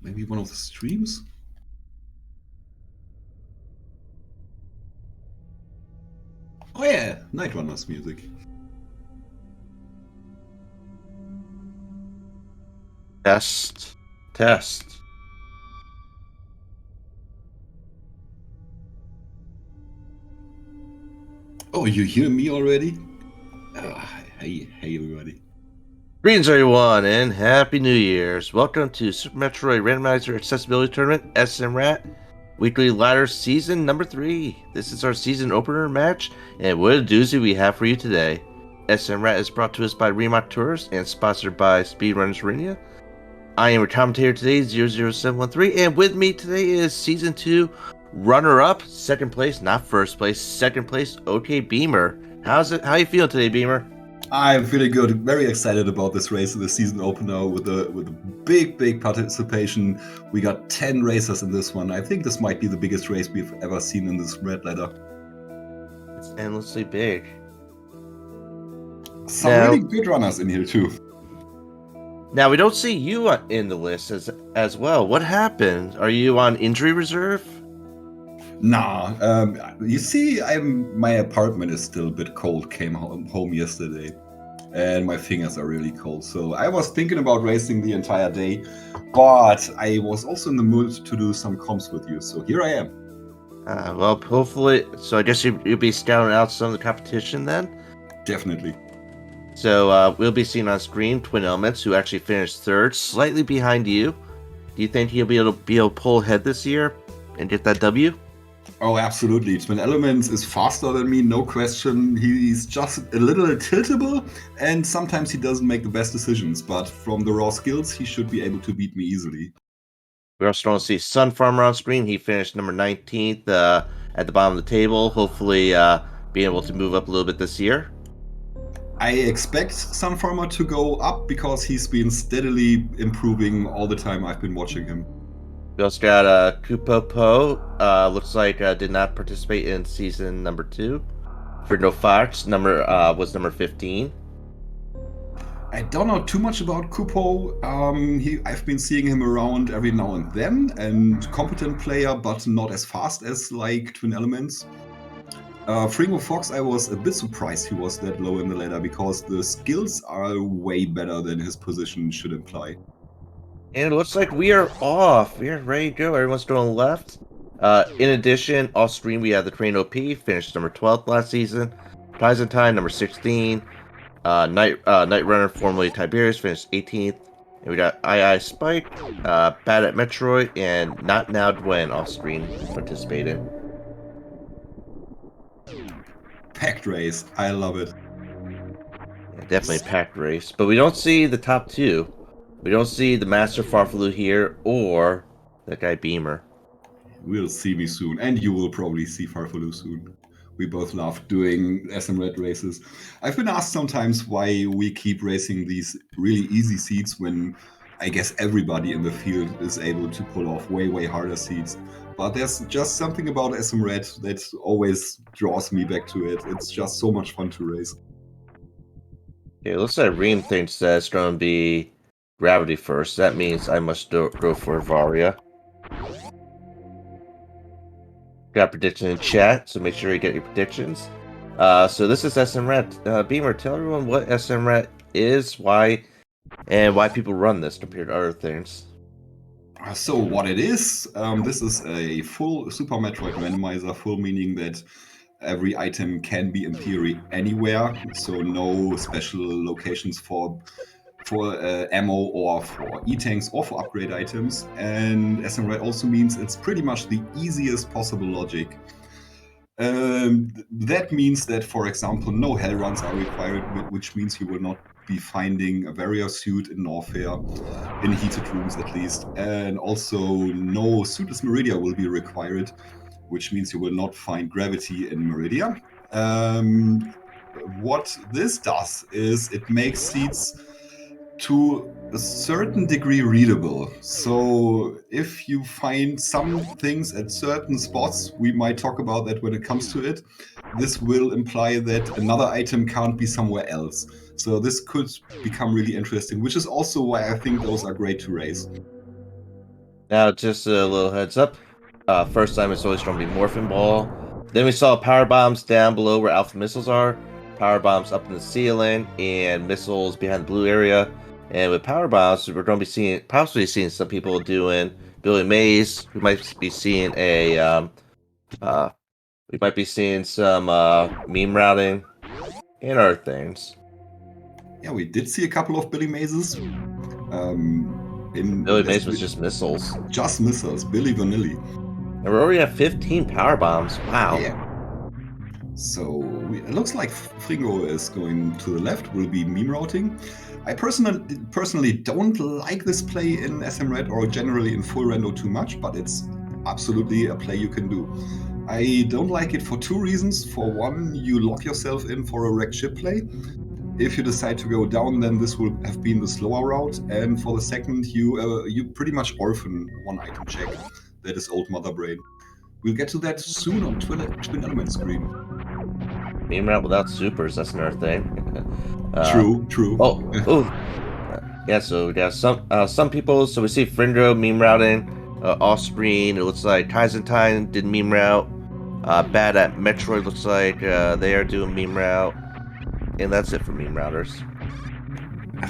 Maybe one of the streams? Oh yeah, Night Runners music. Test. Test. Oh, you hear me already? Hey everybody. Greetings, everyone, and Happy New Year's. Welcome to Super Metroid Randomizer Accessibility Tournament, SMRAT, Weekly Ladder Season number 3. This is our season opener match, and what a doozy we have for you today. SMRAT is brought to us by Remont Tours and sponsored by Speedrunners Arena. I am your commentator today, 00713, and with me today is Season 2 runner-up, second place, not first place, second place, OK Beamer. How you feeling today, Beamer? I'm feeling good. Very excited about this race, the season opener with a big participation. We got 10 racers in this one. I think this might be the biggest race we've ever seen in this red ladder. It's endlessly big. Some Now- really good runners in here too. Now we don't see you in the list as well. What happened? Are you on injury reserve? Nah, you see, my apartment is still a bit cold. Came home yesterday, and my fingers are really cold. So I was thinking about racing the entire day, but I was also in the mood to do some comps with you. So here I am. Well, hopefully. So I guess you'll be scouting out some of the competition then. Definitely. So we'll be seeing on screen Twin Elements, who actually finished third, slightly behind you. Do you think he'll be able to pull ahead this year and get that W? Oh, absolutely. Twin Elements is faster than me, no question. He's just a little tiltable, and sometimes he doesn't make the best decisions. But from the raw skills, he should be able to beat me easily. We're also going to see Sun Farmer on screen. He finished number 19th at the bottom of the table. Hopefully being able to move up a little bit this year. I expect Sun Farmer to go up because he's been steadily improving all the time I've been watching him. We also got Kupopo. Looks like did not participate in season number 2. Ferdinand Fox was number 15. I don't know too much about Kupo. I've been seeing him around every now and then, and competent player, but not as fast as like Twin Elements. Fringo Fox, I was a bit surprised he was that low in the ladder because the skills are way better than his position should imply. And it looks like we are off. We are ready to go. Everyone's going left. In addition, off screen we have the Crane OP, finished number 12th last season. Byzantine, number 16. Night Runner, formerly Tiberius, finished 18th. And we got II Spike, Bad at Metroid, and Not Now Dwayne off screen participating. Packed race. I love it. Yeah, definitely a packed race. But we don't see the top two. We don't see the Master Farfalu here or that guy Beamer. We'll see me soon, and you will probably see Farfalu soon. We both love doing SMRAT races. I've been asked sometimes why we keep racing these really easy seats when I guess everybody in the field is able to pull off way harder seats. But there's just something about SMRAT that always draws me back to it. It's just so much fun to race. Okay, looks like Reem thinks that it's going to be Gravity first. That means I must go for Varia. Got a prediction in chat, so make sure you get your predictions. So this is SMRAT. Beamer, tell everyone what SMRAT is, why people run this compared to other things. So what it is, this is a full Super Metroid randomizer, full meaning that every item can be in theory anywhere, so no special locations for ammo or for E-tanks or for upgrade items. And SMRAT also means it's pretty much the easiest possible logic. That means that, for example, no hell runs are required, which means you will not be finding a Varia suit in Norfair, in heated rooms at least. And also no suitless Meridia will be required, which means you will not find gravity in Meridia. What this does is it makes seats to a certain degree readable. So if you find some things at certain spots, we might talk about that when it comes to it, this will imply that another item can't be somewhere else. So this could become really interesting, which is also why I think those are great to race. Now, just a little heads up. First time it's always going to be Morphin Ball. Then we saw power bombs down below where alpha missiles are, power bombs up in the ceiling, and missiles behind the blue area. And with power bombs, we're going to be possibly seeing some people building maze. We might be seeing uh, some meme routing and other things. Yeah, we did see a couple of Billy mazes. Billy maze was just missiles. Just missiles, Billy Vanilli. And we're already at 15 power bombs. Wow. Yeah. So it looks like Fringo is going to the left, will be meme routing. I personally don't like this play in SMRAT or generally in full rando too much, but it's absolutely a play you can do. I don't like it for two reasons. For one, you lock yourself in for a wrecked ship play. If you decide to go down, then this will have been the slower route. And for the second, you pretty much orphan one item check. That is Old Mother Brain. We'll get to that soon on Twin Element screen. Meme route without supers, that's another thing. True. Yeah, so we got some people. So we see Frindro meme routing off screen. It looks like Kaizentine did meme route. Bad at Metroid looks like they are doing meme route. And that's it for meme routers.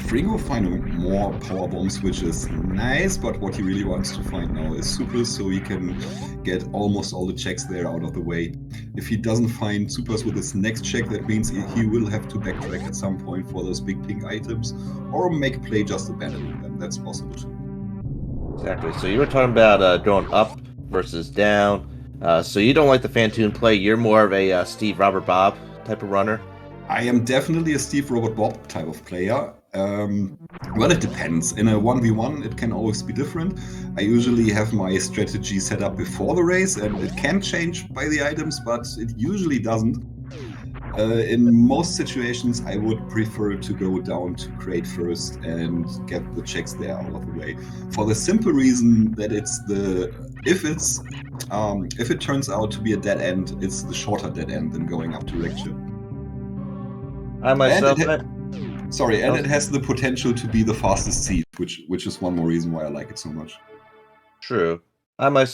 Fringo finding more power bombs, which is nice, but what he really wants to find now is supers, so he can get almost all the checks there out of the way. If he doesn't find supers with his next check, that means he will have to backtrack at some point for those big pink items, or make a play just abandoning them. That's possible too. Exactly. So you were talking about going up versus down. So you don't like the Fantoon play. You're more of a Steve Robert Bob type of runner. I am definitely a Steve Robert Bob type of player. Well, it depends. In a 1v1, it can always be different. I usually have my strategy set up before the race, and it can change by the items, but it usually doesn't. In most situations, I would prefer to go down to crate first and get the checks there out of the way. For the simple reason that if it turns out to be a dead end, it's the shorter dead end than going up to wrecked ship. And it has the potential to be the fastest seed, which is one more reason why I like it so much. True. I like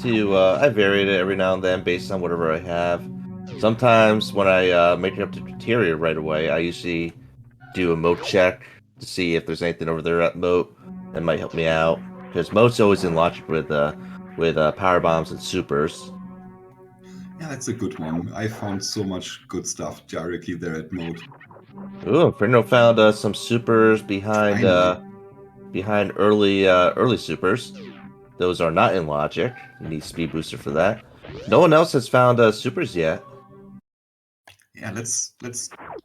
to, I vary it every now and then based on whatever I have. Sometimes when I make it up to criteria right away, I usually do a moat check to see if there's anything over there at moat that might help me out. Because moat's always in logic with power bombs and supers. Yeah, that's a good one. I found so much good stuff directly there at moat. Ooh, Fernando found some supers behind early supers. Those are not in logic. You need speed booster for that. No one else has found supers yet. Yeah, let's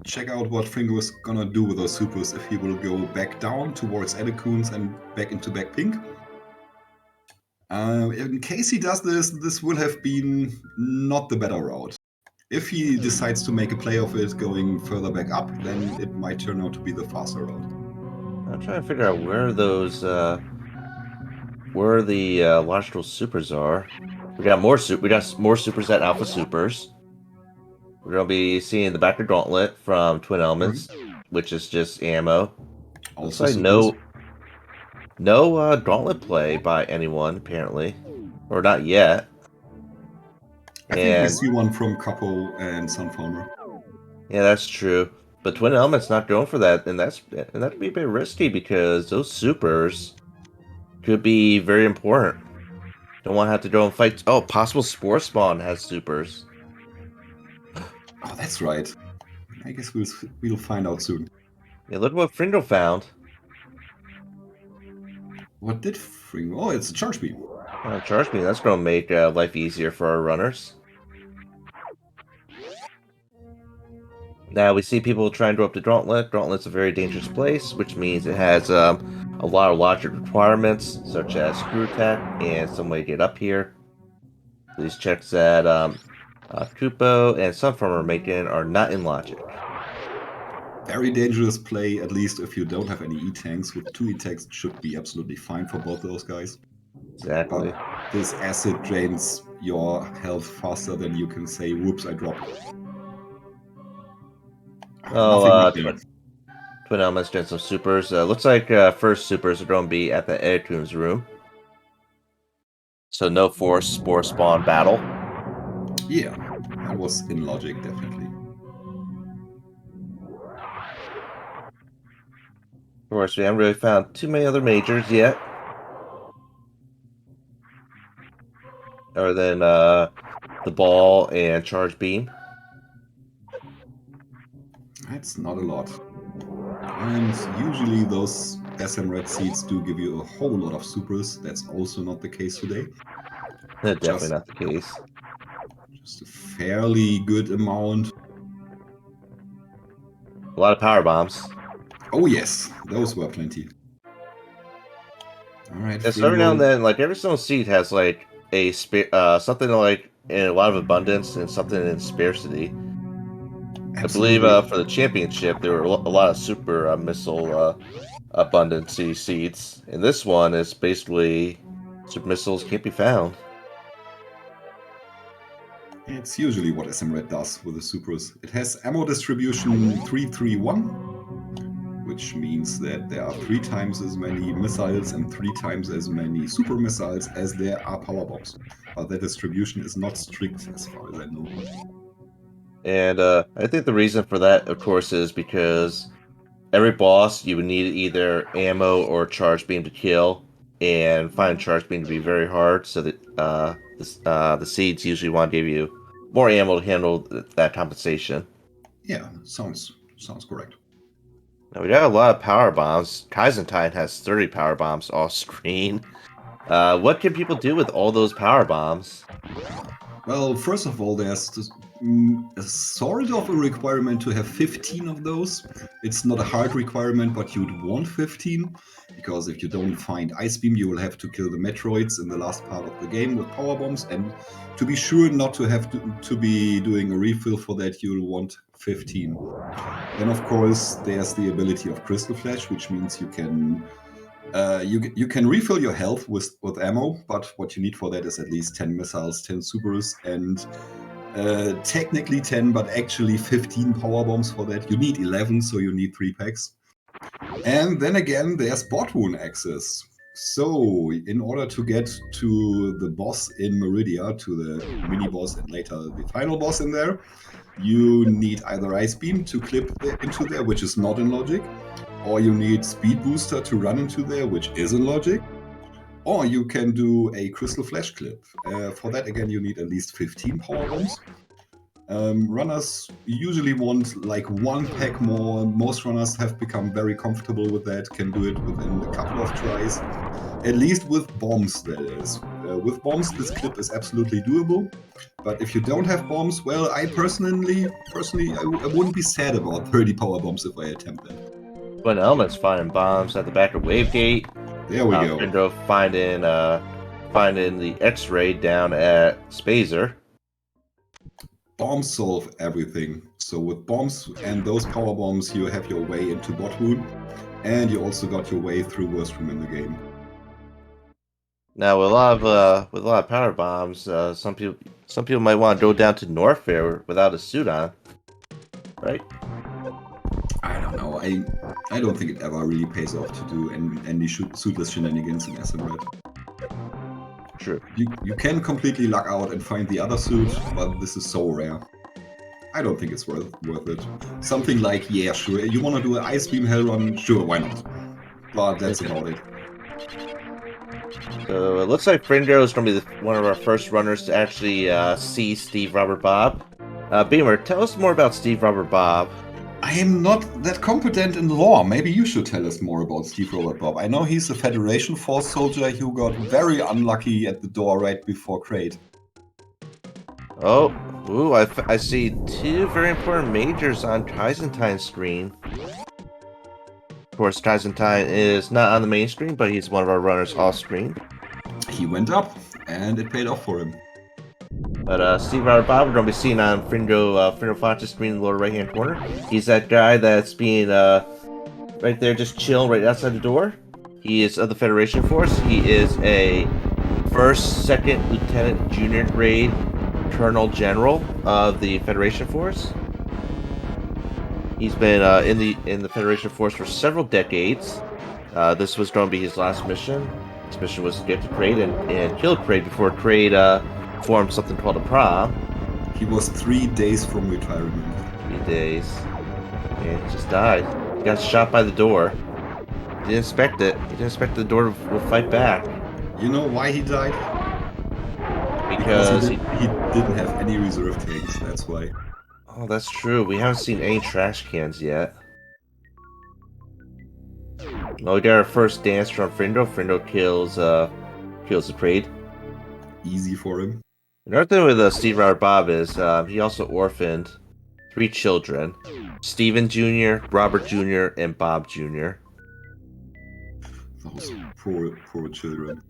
check out what Fringo is gonna do with those supers. If he will go back down towards Edecoons and back into back pink. In case he does this will have been not the better route. If he decides to make a play of it going further back up, then it might turn out to be the faster route. I'm trying to figure out where those where the logical supers are. We got more supers at Alpha Supers. We're gonna be seeing the backer gauntlet from Twin Elements, which is just ammo. Also, looks like no gauntlet play by anyone apparently, or not yet. I think we see one from Capo and Sunfarmer. Yeah, that's true. But Twin Elements not going for that, and that'd be a bit risky because those supers could be very important. Don't want to have to go and fight. Oh, possible Spore Spawn has supers. Oh, that's right. I guess we'll find out soon. Yeah, look what Fringo found. What did Fringo? Oh, it's a charge beam. Charge beam. That's going to make life easier for our runners. Now we see people trying to go up to Gauntlet. Gauntlet's a very dangerous place, which means it has a lot of logic requirements, such as screw attack and some way to get up here. These checks that Kupo and Sunfarmer are making are not in logic. Very dangerous play, at least if you don't have any E-tanks. With 2 E-tanks, it should be absolutely fine for both those guys. Exactly. But this acid drains your health faster than you can say, whoops, I dropped. Oh, Twin Elements doing some supers. Looks like first supers are going to be at the Edicoon's room. So no force spore spawn battle. Yeah, that was in logic, definitely. Of course, we haven't really found too many other majors yet. Other than the ball and charge beam. That's not a lot. And usually those SMRAT seeds do give you a whole lot of supers. That's also not the case today. Definitely not the case. Just a fairly good amount. A lot of power bombs. Oh yes, those were plenty. All right, Yeah, so every now and Fringo. then, like every single seed has like a something like in a lot of abundance and something in scarcity. I believe Absolutely. for the championship there were a lot of super missile abundancy seeds, and this one is basically super missiles can't be found. It's usually what SMRAT does with the supers. It has ammo distribution 331, which means that there are 3 times as many missiles and 3 times as many super missiles as there are power bombs. But the distribution is not strict as far as I know. And I think the reason for that, of course, is because every boss you would need either ammo or charge beam to kill, and find charge beam to be very hard. So that the seeds usually want to give you more ammo to handle that compensation. Yeah, sounds correct. Now we got a lot of power bombs. Kaizentine has 30 power bombs off screen. What can people do with all those power bombs? Well, first of all, there's a sort of a requirement to have 15 of those. It's not a hard requirement, but you'd want 15, because if you don't find Ice Beam, you will have to kill the Metroids in the last part of the game with power bombs. And to be sure not to have to be doing a refill for that, you'll want 15. Then, of course, there's the ability of Crystal Flash, which means you can you can refill your health with ammo, but what you need for that is at least 10 missiles, 10 supers, and technically 10, but actually 15 power bombs for that. You need 11, so you need 3 packs. And then again, there's bot wound access. So, in order to get to the boss in Meridia, to the mini boss and later the final boss in there, you need either Ice Beam to clip into there, which is not in logic, or you need Speed Booster to run into there, which is in logic, or you can do a Crystal Flash clip. For that, again, you need at least 15 power bombs. Runners usually want like 1 pack more. Most runners have become very comfortable with that, can do it within a couple of tries. At least with bombs, that is. With bombs, this clip is absolutely doable. But if you don't have bombs, well, I personally, I wouldn't be sad about 30 power bombs if I attempt that. Twin Elements finding bombs at the back of Wavegate. There we go. Findro finding the X-ray down at Spazer. Bombs solve everything. So with bombs and those power bombs, you have your way into bot wound, and you also got your way through worst room in the game. Now with a lot of power bombs, some people might want to go down to Norfair without a suit on, right? I don't know. I don't think it ever really pays off to do any suitless shenanigans in SMRAT. True. You can completely luck out and find the other suit, but this is so rare. I don't think it's worth it. Something like, yeah, sure, you want to do an Ice Beam Hell Run? Sure, why not? But that's about it. So it looks like Fringo is going to be one of our first runners to actually see Steve Robert Bob. Beamer, tell us more about Steve Robert Bob. I am not that competent in lore. Maybe you should tell us more about Steve Robert Bob. I know he's a Federation Force soldier who got very unlucky at the door right before Crate. Oh, ooh, I see 2 very important majors on Kaizentine's screen. Of course, Kaizentine is not on the main screen, but he's one of our runners off screen. He went up, and it paid off for him. But Steve Robert Bob, we're going to be seeing on Fringo Fox's screen in the lower right-hand corner. He's that guy that's being right there, just chilling right outside the door. He is of the Federation Force. He is a 1st, 2nd Lieutenant Junior grade Colonel General of the Federation Force. He's been in the Federation Force for several decades. This was going to be his last mission. His mission was to get to Kraid and kill Kraid before Kraid formed something called a prom. He was 3 days from retirement. 3 days. And he just died. He got shot by the door. He didn't expect it. He didn't expect the door would fight back. You know why he died? Because he didn't have any reserve tanks, that's why. Oh, that's true. We haven't seen any trash cans yet. Well, we got our first dance from Frindo. Frindo kills the Kraid. Easy for him. Another thing with Steve Robert Bob is he also orphaned 3 children. Steven Jr., Robert Jr., and Bob Jr. Those poor children.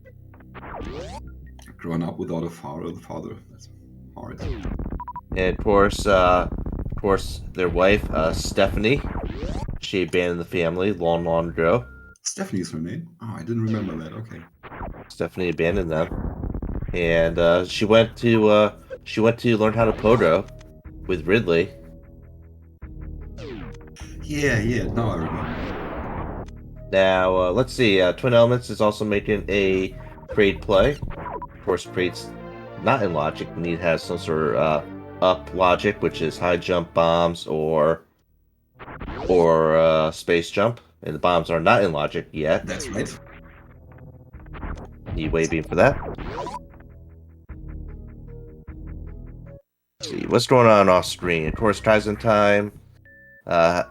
Growing up without a father, that's hard. And of course, their wife, Stephanie, she abandoned the family long ago. Stephanie's her name? Oh, I didn't remember that. Okay. Stephanie abandoned them, and she went to learn how to pogo with Ridley. Yeah. Now I remember. Now let's see. Twin Elements is also making a Kraid play. Of course, Kraid's not in logic. The need has some sort of up logic, which is high jump bombs or space jump, and the bombs are not in logic yet. That's right. Need wave beam for that. Let's see what's going on off screen. Of course, Tyson Time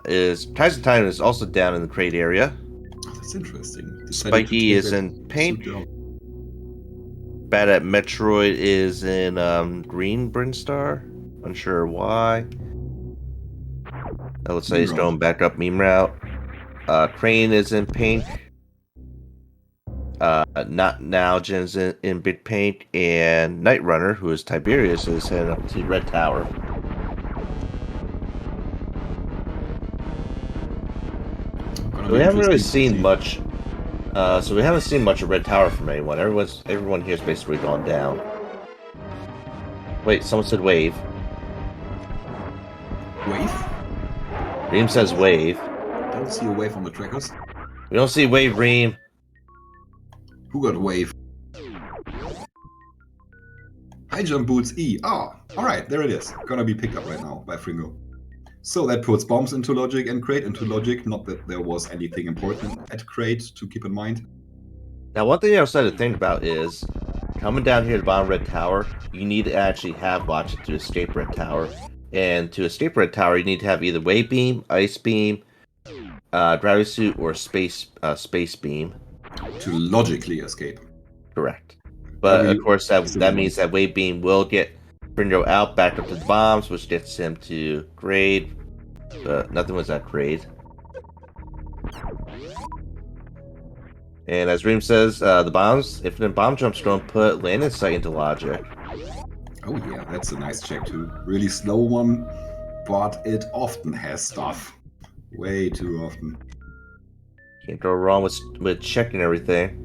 is also down in the Kraid area. Oh, that's interesting. Spiky is in paint. Bad at Metroid is in green Brinstar. Unsure why. Let's say he's going back up meme route. Crane is in pink. Not Nalgin's in big pink, and Night Runner, who is Tiberius, is heading up to Red Tower. We haven't really seen much. So we haven't seen much of Red Tower from anyone. Everyone here's basically gone down. Wait, someone said wave. Wave? Reem says wave. Don't see a wave on the trackers. We don't see wave, Reem. Who got a wave? High jump boots E. Ah, alright, there it is. Gonna be picked up right now by Fringo. So that puts bombs into logic and Kraid into logic. Not that there was anything important at Kraid to keep in mind. Now, one thing I was to think about is coming down here to bottom Red Tower, you need to actually have logic to escape Red Tower. And to escape Red Tower, you need to have either wave beam, ice beam, gravity suit, or space beam. To logically escape. Correct. But of course, that means that wave beam will get Fringo out, back up to the bombs, which gets him to Kraid. Nothing was at Kraid. And as Reem says, the bombs, infinite bomb jumps don't put landing site into logic. Oh yeah, that's a nice check too. Really slow one, but it often has stuff. Way too often. Can't go wrong with checking everything.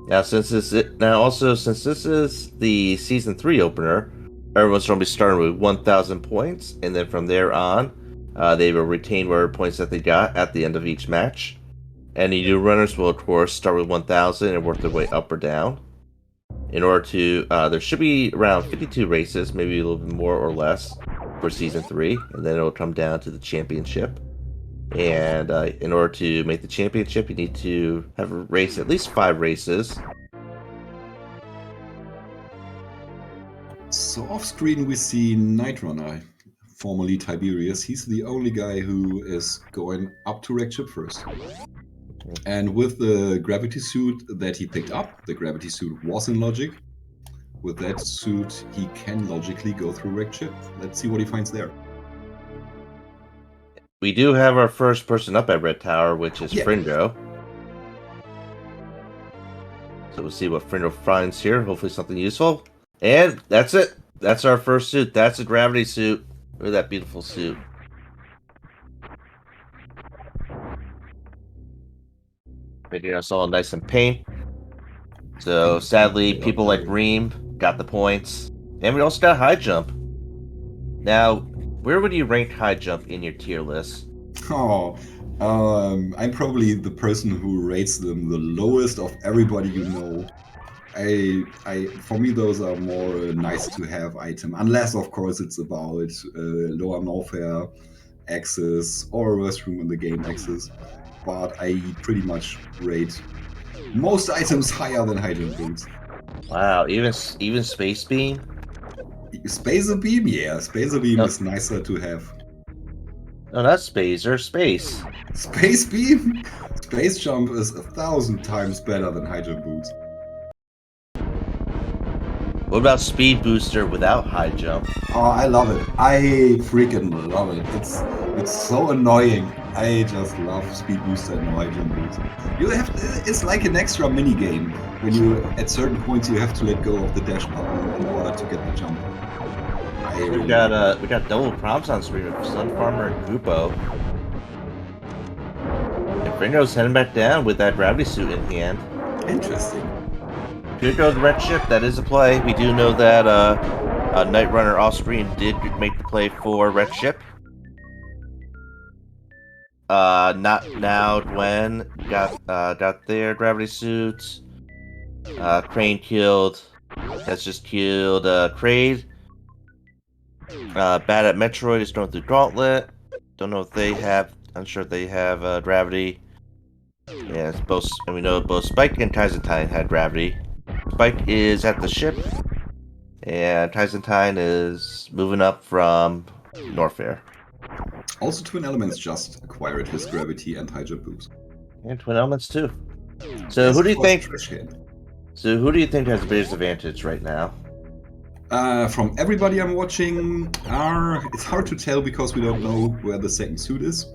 Now, since this is the season 3 opener, everyone's going to be starting with 1,000 points, and then from there on, they will retain whatever points that they got at the end of each match. Any new runners will, of course, start with 1,000 and work their way up or down. In order to, there should be around 52 races, maybe a little bit more or less, for season 3, and then it'll come down to the championship. And in order to make the championship, you need to have a race, at least 5 races. So off screen we see Night Runner, formerly Tiberius. He's the only guy who is going up to Wreck Ship first. And with the gravity suit that he picked up, the gravity suit was in logic. With that suit, he can logically go through Wreck Ship. Let's see what he finds there. We do have our first person up at Red Tower, which is Frindo. So we'll see what Frindo finds here. Hopefully something useful. And that's it. That's our first suit. That's a gravity suit. Look at that beautiful suit. Making us all nice and pink. So sadly, people like Reem got the points. And we also got high jump. Now, where would you rank high jump in your tier list? Oh, I'm probably the person who rates them the lowest of everybody you know. For me, those are more nice to have item, unless of course it's about lower warfare access or worst room in the game access. But I pretty much rate most items higher than high jump boots. Wow, even Space Beam? Spacer beam, yeah, spacer beam No, is nicer to have. no, not Spacer, Space. Space beam, space jump is 1,000 times better than high jump boots. What about Speed Booster without high jump? Oh, I love it. I freaking love it. It's so annoying. I just love speed booster and high jump boots. You have it's like an extra mini game when you at certain points you have to let go of the dash button in order to get the jump. We got double prompts on screen with Sun Farmer and Grupo. And Fringo's heading back down with that gravity suit in hand. Interesting. Could go to the red ship. That is a play. We do know that Night Runner off screen did make the play for red ship. Not now. Gwen got their gravity suits. Crane killed. Has just killed Kraid. Bad at Metroid is going through Gauntlet. Don't know if they have. Unsure if they have gravity. Yeah, it's both. And we know both Spike and Tyzentine had gravity. Spike is at the ship, and Tyzentine is moving up from Norfair. Also, Twin Elements just acquired his gravity and high jump boots. And Twin Elements too. So Yes, who do of you course, think? trash can. So who do you think has the biggest advantage right now? From everybody I'm watching, it's hard to tell because we don't know where the second suit is.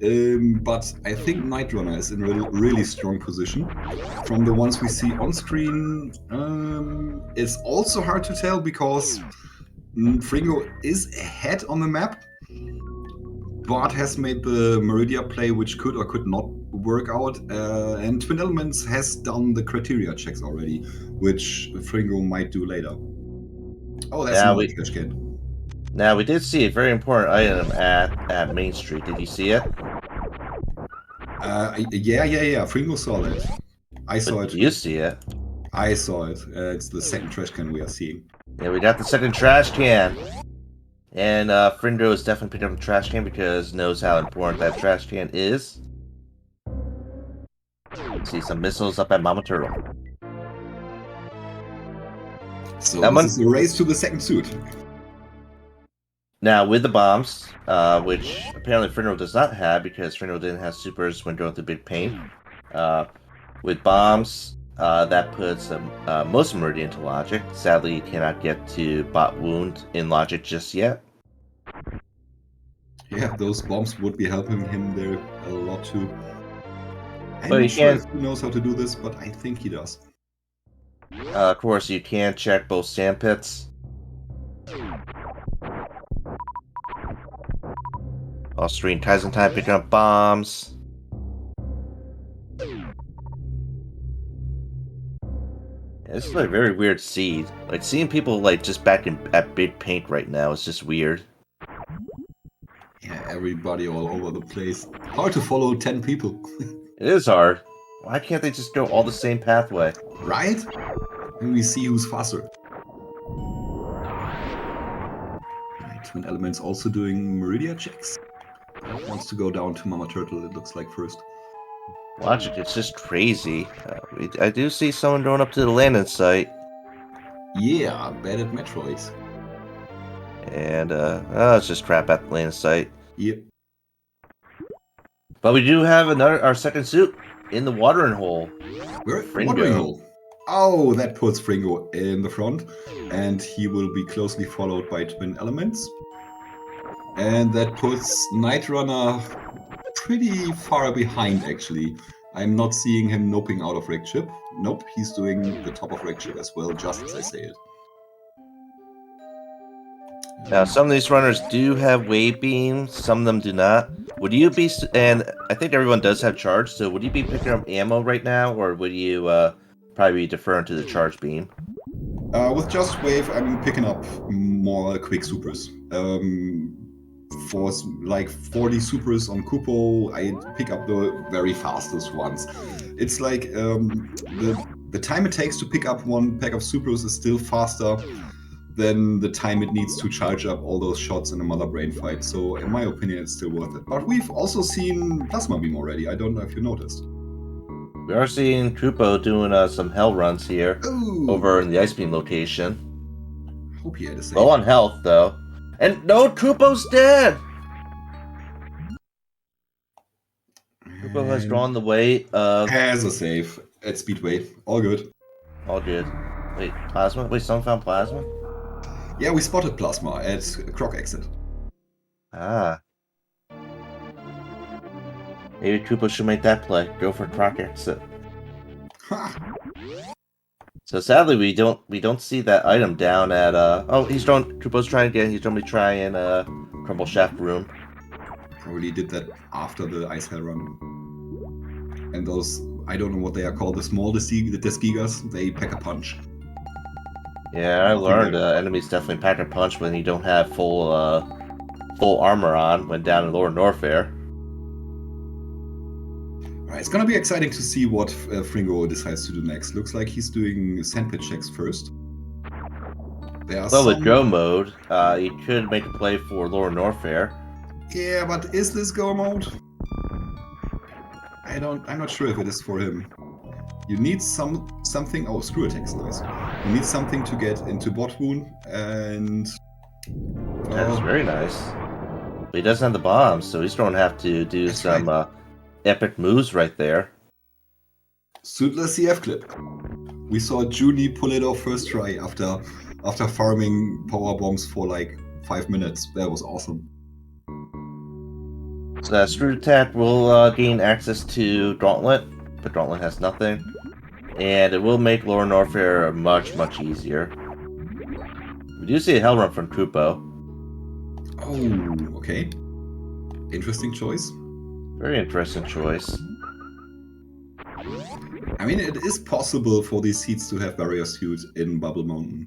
But I think Night Runner is in a really strong position. From the ones we see on screen, it's also hard to tell because Fringo is ahead on the map, but has made the Meridia play, which could or could not work out. And Twin Elements has done the criteria checks already, which Fringo might do later. Oh, that's another trash can. Now we did see a very important item at Main Street. Did you see it? Yeah. Fringo saw that. I saw it. Did you see it? I saw it. It's the second trash can we are seeing. Yeah, we got the second trash can. And Fringo is definitely picking up the trash can because knows how important that trash can is. See some missiles up at Mama Turtle. So this is a race to the second suit. Now with the bombs, which apparently Fringo does not have because Fringo didn't have supers when going through big pain. With bombs, that puts most of Meridian into Logic. Sadly, you cannot get to Bot Wound in Logic just yet. Yeah, those bombs would be helping him there a lot too. I'm But not sure if he knows how to do this, but I think he does. Of course, you can check both sand pits. Off-screen Tyzentine picking up bombs. This is a very weird seed. Like seeing people like just back at big paint right now is just weird. Yeah, everybody all over the place. Hard to follow 10 people. It is hard. Why can't they just go all the same pathway? Right? And we see who's faster. Right, Twin Elements also doing Meridia checks. Wants to go down to Mama Turtle, it looks like first. Logic, it's just crazy. I do see someone going up to the landing site. Yeah, bad at Metroids. And, it's just crap at the landing site. Yep. But we do have our second suit in the watering hole. We're at the watering hole. Oh, that puts Fringo in the front. And he will be closely followed by Twin Elements. And that puts Night Runner pretty far behind, actually. I'm not seeing him noping out of Wrecked Ship. Nope, he's doing the top of Wrecked Ship as well, just as I say it. Now, some of these runners do have wave beams, some of them do not. Would you be, and I think everyone does have charge, so would you be picking up ammo right now, or would you probably be deferring to the charge beam? With just wave, I'm picking up more quick supers. for like 40 supers on Kupo, I pick up the very fastest ones. It's like the time it takes to pick up one pack of supers is still faster than the time it needs to charge up all those shots in a Mother Brain fight. So in my opinion, it's still worth it. But we've also seen Plasma Beam already. I don't know if you noticed. We are seeing Kupo doing some hell runs here over in the Ice Beam location. Hope he had a save. Low on health, though. And no, Kupo's dead! Kupo has drawn the weight of... Has a save at Speedway. All good. All good. Wait, Plasma? Wait, someone found Plasma? Yeah, we spotted Plasma at Croc Exit. Ah. Maybe Kupo should make that play. Go for Croc Exit. Ha! So sadly, we don't see that item down at oh, Kupo's trying again. He's normally trying Crumble Shaft Room. Probably did that after the Ice Hell run. And those, I don't know what they are called, the small Deskigas, they pack a punch. Yeah, I learned enemies definitely pack a punch when you don't have full armor on when down in Lower Norfair. Alright, it's gonna be exciting to see what Fringo decides to do next. Looks like he's doing sandpit checks first. With Go mode, you could make a play for Lower Norfair. Yeah, but is this Go mode? I'm not sure if it is for him. You need something. Oh, screw attacks, nice. You need something to get into bot wound, and that is very nice. But he doesn't have the bombs, so he's going to have to do some epic moves right there. Suitless CF clip. We saw Junie pull it off first try after farming power bombs for like 5 minutes. That was awesome. So that Screw Attack will gain access to Gauntlet, but Gauntlet has nothing. And it will make Lower Norfair much, much easier. We do see a Hell Run from Kupo. Oh, okay. Interesting choice. Very interesting choice. I mean, it is possible for these seeds to have barrier suit in Bubble Mountain.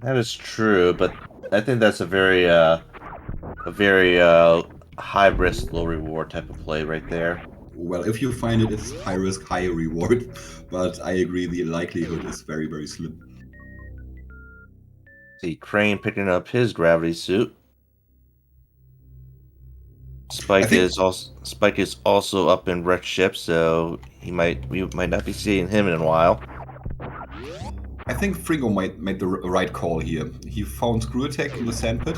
That is true, but I think that's a very high risk, low reward type of play right there. Well, if you find it, it's high risk, high reward, but I agree the likelihood is very, very slim. See Crane picking up his gravity suit. Spike is also up in Red Ship, so we might not be seeing him in a while. I think Fringo might make the right call here. He found Screw Attack in the sandpit,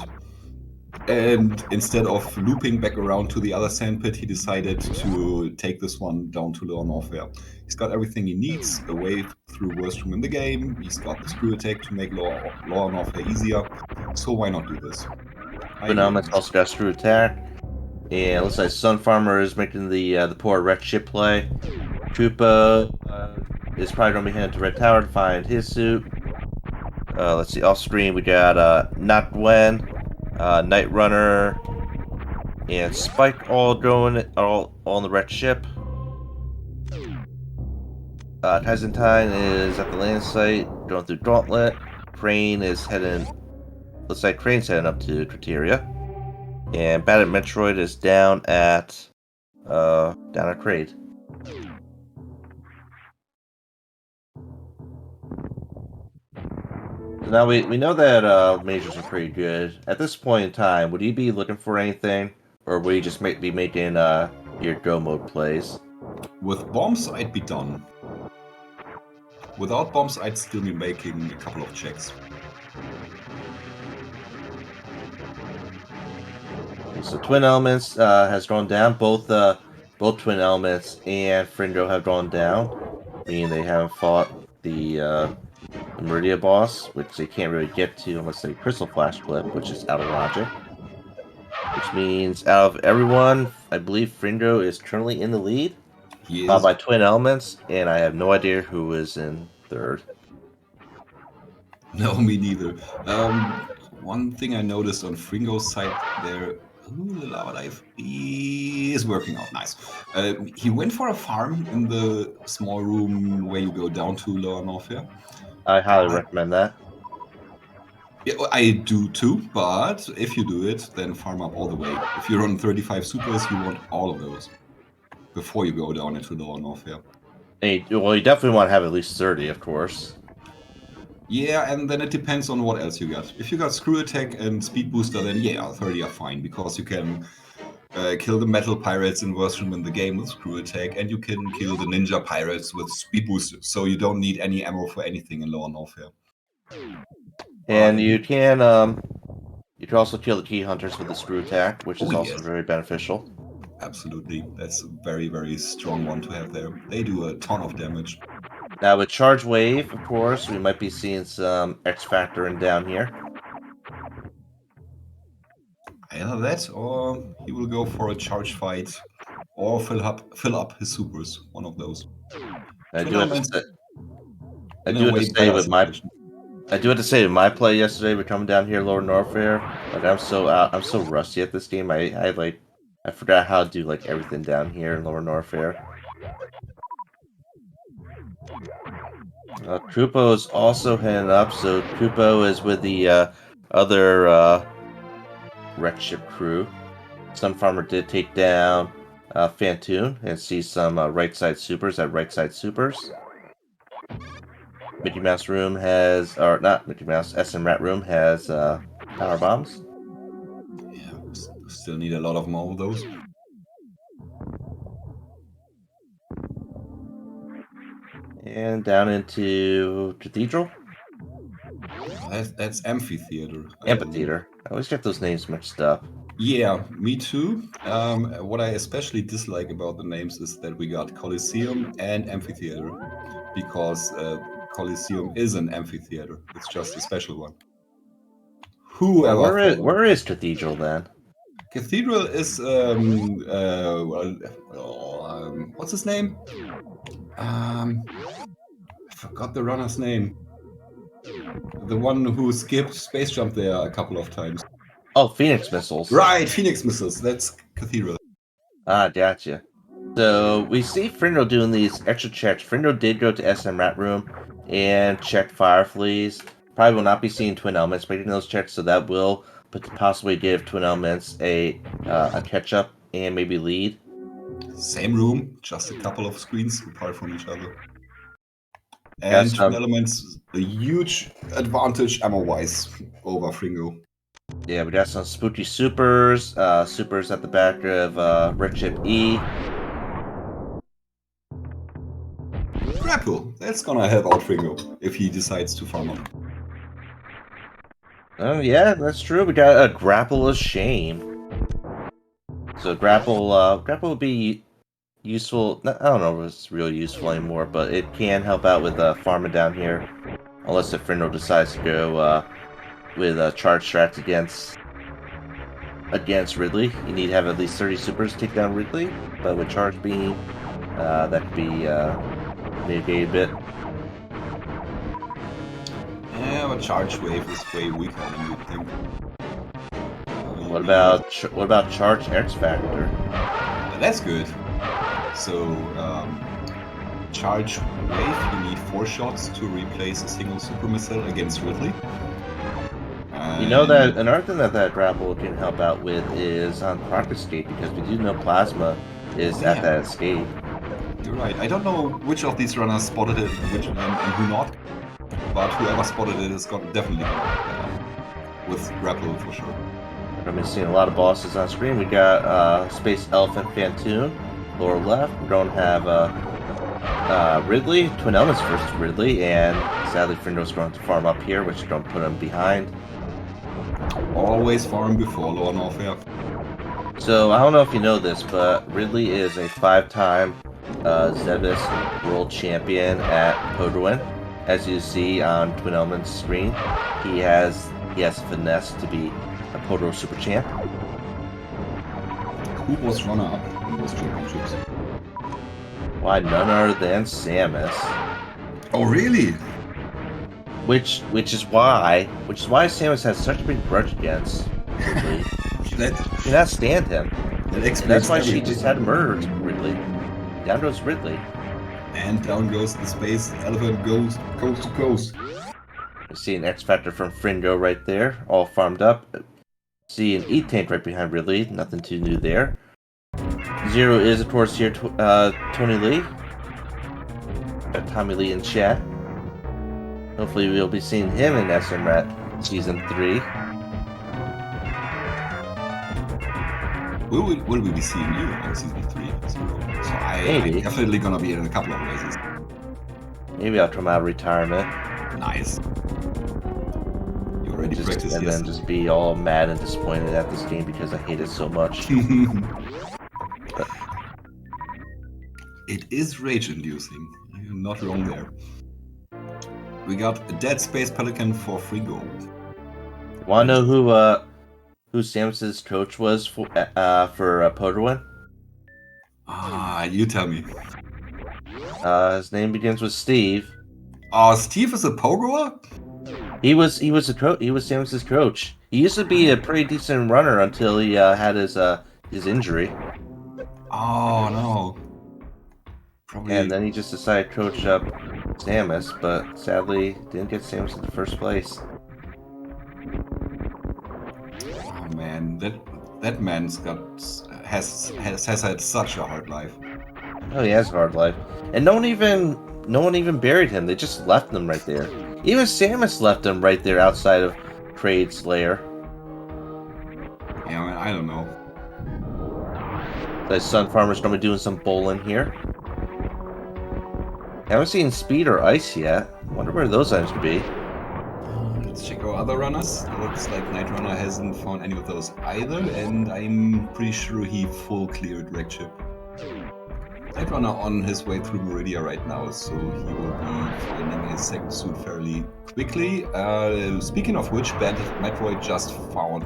and instead of looping back around to the other sandpit, he decided to take this one down to Lower Norfair. He's got everything he needs, a way through worst room in the game, he's got the Screw Attack to make Lower Norfair easier, so why not do this? Phenomen's also got Screw Attack, and looks like Sun Farmer is making the poor Red Ship play. Kupo is probably going to be heading to Red Tower to find his suit. Let's see, off screen we got Not Gwen, Night Runner, and Spike all on the Red Ship. Tyzentine is at the land site, going through Gauntlet. Crane is heading. Looks like Crane's heading up to Criteria, and Bandit Metroid is down at Crate. So now we know that majors are pretty good. At this point in time, would you be looking for anything, or would you just be making your Go mode plays? With bombs, I'd be done. Without bombs, I'd still be making a couple of checks. So Twin Elements has gone down. Both Twin Elements and Fringo have gone down, meaning they haven't fought the Meridia boss, which they can't really get to unless they Crystal Flash Clip, which is out of logic. Which means out of everyone, I believe Fringo is currently in the lead. He is. By Twin Elements, and I have no idea who is in third. No, me neither. One thing I noticed on Fringo's side there, the Lava Dive is working out nice. He went for a farm in the small room where you go down to Lower Norfair. I highly recommend that. Yeah, I do too, but if you do it, then farm up all the way. If you run 35 supers, you want all of those before you go down into the Lawn Warfare. Well, you definitely want to have at least 30, of course. Yeah, and then it depends on what else you got. If you got Screw Attack and Speed Booster, then yeah, 30 are fine, because you can kill the Metal Pirates in worst room in the game with Screw Attack, and you can kill the Ninja Pirates with Speed Booster, so you don't need any ammo for anything in Law Warfare. And you can also kill the Key Hunters with the Screw Attack, which is also yes, very beneficial. absolutely. That's a very, very strong one to have there. They do a ton of damage. Now with Charge Wave, of course, we might be seeing some X Factor in down here. Either that, or he will go for a charge fight, or fill up his supers. One of those. I Twin do have to elements say, I in do a have to way say better with my situation. my play yesterday, we're coming down here lower Norfair. Like I'm so rusty at this game. I forgot how to do like everything down here in lower Norfair. Kupo is also heading up, so Kupo is with the other wreck ship crew. Sun Farmer did take down Fantoon and see some right side supers at right side supers. Mickey Mouse Room has, or not Mickey Mouse, SMRAT Room has power bombs. Yeah, still need a lot of more of those. And down into Cathedral? That's amphitheater, I believe. Amphitheater. I always get those names mixed up. Yeah, me too. What I especially dislike about the names is that we got Coliseum and Amphitheater, because Coliseum is an amphitheater. It's just a special one. Whoever thought of it? Where is Cathedral then? Cathedral is what's his name? I forgot the runner's name. The one who skipped space jump there a couple of times. Oh, Phoenix Missiles. Right, Phoenix Missiles. That's Cathedral. Ah, gotcha. So we see Frindo doing these extra checks. Frindo did go to SMRAT Room and check Fireflies. Probably will not be seeing Twin Elements making those checks, so that will possibly give Twin Elements a catch up and maybe lead. Same room, just a couple of screens apart from each other. Got And Twin some, Elements, a huge advantage ammo-wise over Fringo. yeah, we got some spooky supers. Supers at the back of Red Chip E. Grapple, that's gonna help out Fringo if he decides to farm up. Oh yeah, that's true. We got a Grapple of Shame. So grapple will be useful. I don't know if it's real useful anymore, but it can help out with farming down here. Unless if Frindo decides to go with charge strats against Ridley. You need to have at least 30 supers to take down Ridley, but with charge beam, that could be mitigated a bit. Yeah, but Charge Wave is way weaker than you'd think. What about charge X Factor? That's good. So, Charge Wave, you need 4 shots to replace a single super missile against Ridley. You know that another thing that grapple can help out with is on Proc Escape, because we do know Plasma is at that escape. You're right. I don't know which of these runners spotted it and who not, but whoever spotted it is definitely gonna with grapple for sure. I've been seeing a lot of bosses on screen. We got Space Elephant Fantoon, lower left. We don't have Ridley, Twin Elements versus Ridley, and sadly Frindo's going to farm up here, which is going to put him behind. Always farm before Law Warfare. So, I don't know if you know this, but Ridley is a 5-time Zevis World Champion at Podruin. As you see on Twin Elements' screen, he has finesse to be a Podro Super Champ. Who was runner-up in those championships? Why, none other than Samus. Oh, really? Which is why Samus has such a big grudge against Ridley. That Cannot stand him. that And that's why she everything. just had murdered Ridley. Down goes Ridley. And down goes the space elephant, goes coast to coast. We see an X Factor from Frindo right there, all farmed up. See an E-Tank right behind Ridley, nothing too new there. Zero is, of course, here, Tony Lee. Got Tommy Lee in chat. Hopefully we'll be seeing him in SMRAT Season 3. Will we be seeing you on Season 3? So I'm definitely gonna be in a couple of races. Maybe I'll come out of retirement. Nice. You already practiced and then just be all mad and disappointed at this game because I hate it so much. It is rage-inducing. You're not wrong there. We got a Dead Space Pelican for Frigo. Wanna know who Samus's coach was for Podwin? You tell me. His name begins with Steve. Oh, Steve is a Pogoer? He was Samus's coach. He used to be a pretty decent runner until he had his injury. Oh no. Probably. And then he just decided to coach up Samus, but sadly didn't get Samus in the first place. Oh man, that man's has had such a hard life. Oh, he has a hard life, and no one even buried him. They just left him right there. Even Samus left him right there outside of Kraid's lair. Yeah, man, I don't know. The Sun Farmer's gonna be doing some bowling here. Haven't seen Speed or Ice yet. Wonder where those items could be. Let's check our other runners. Looks like Night Runner hasn't found any of those either, and I'm pretty sure he full cleared Wreck Chip. Night Runner on his way through Meridia right now, so he will be finding his second suit fairly quickly. Speaking of which, Bandit Metroid just found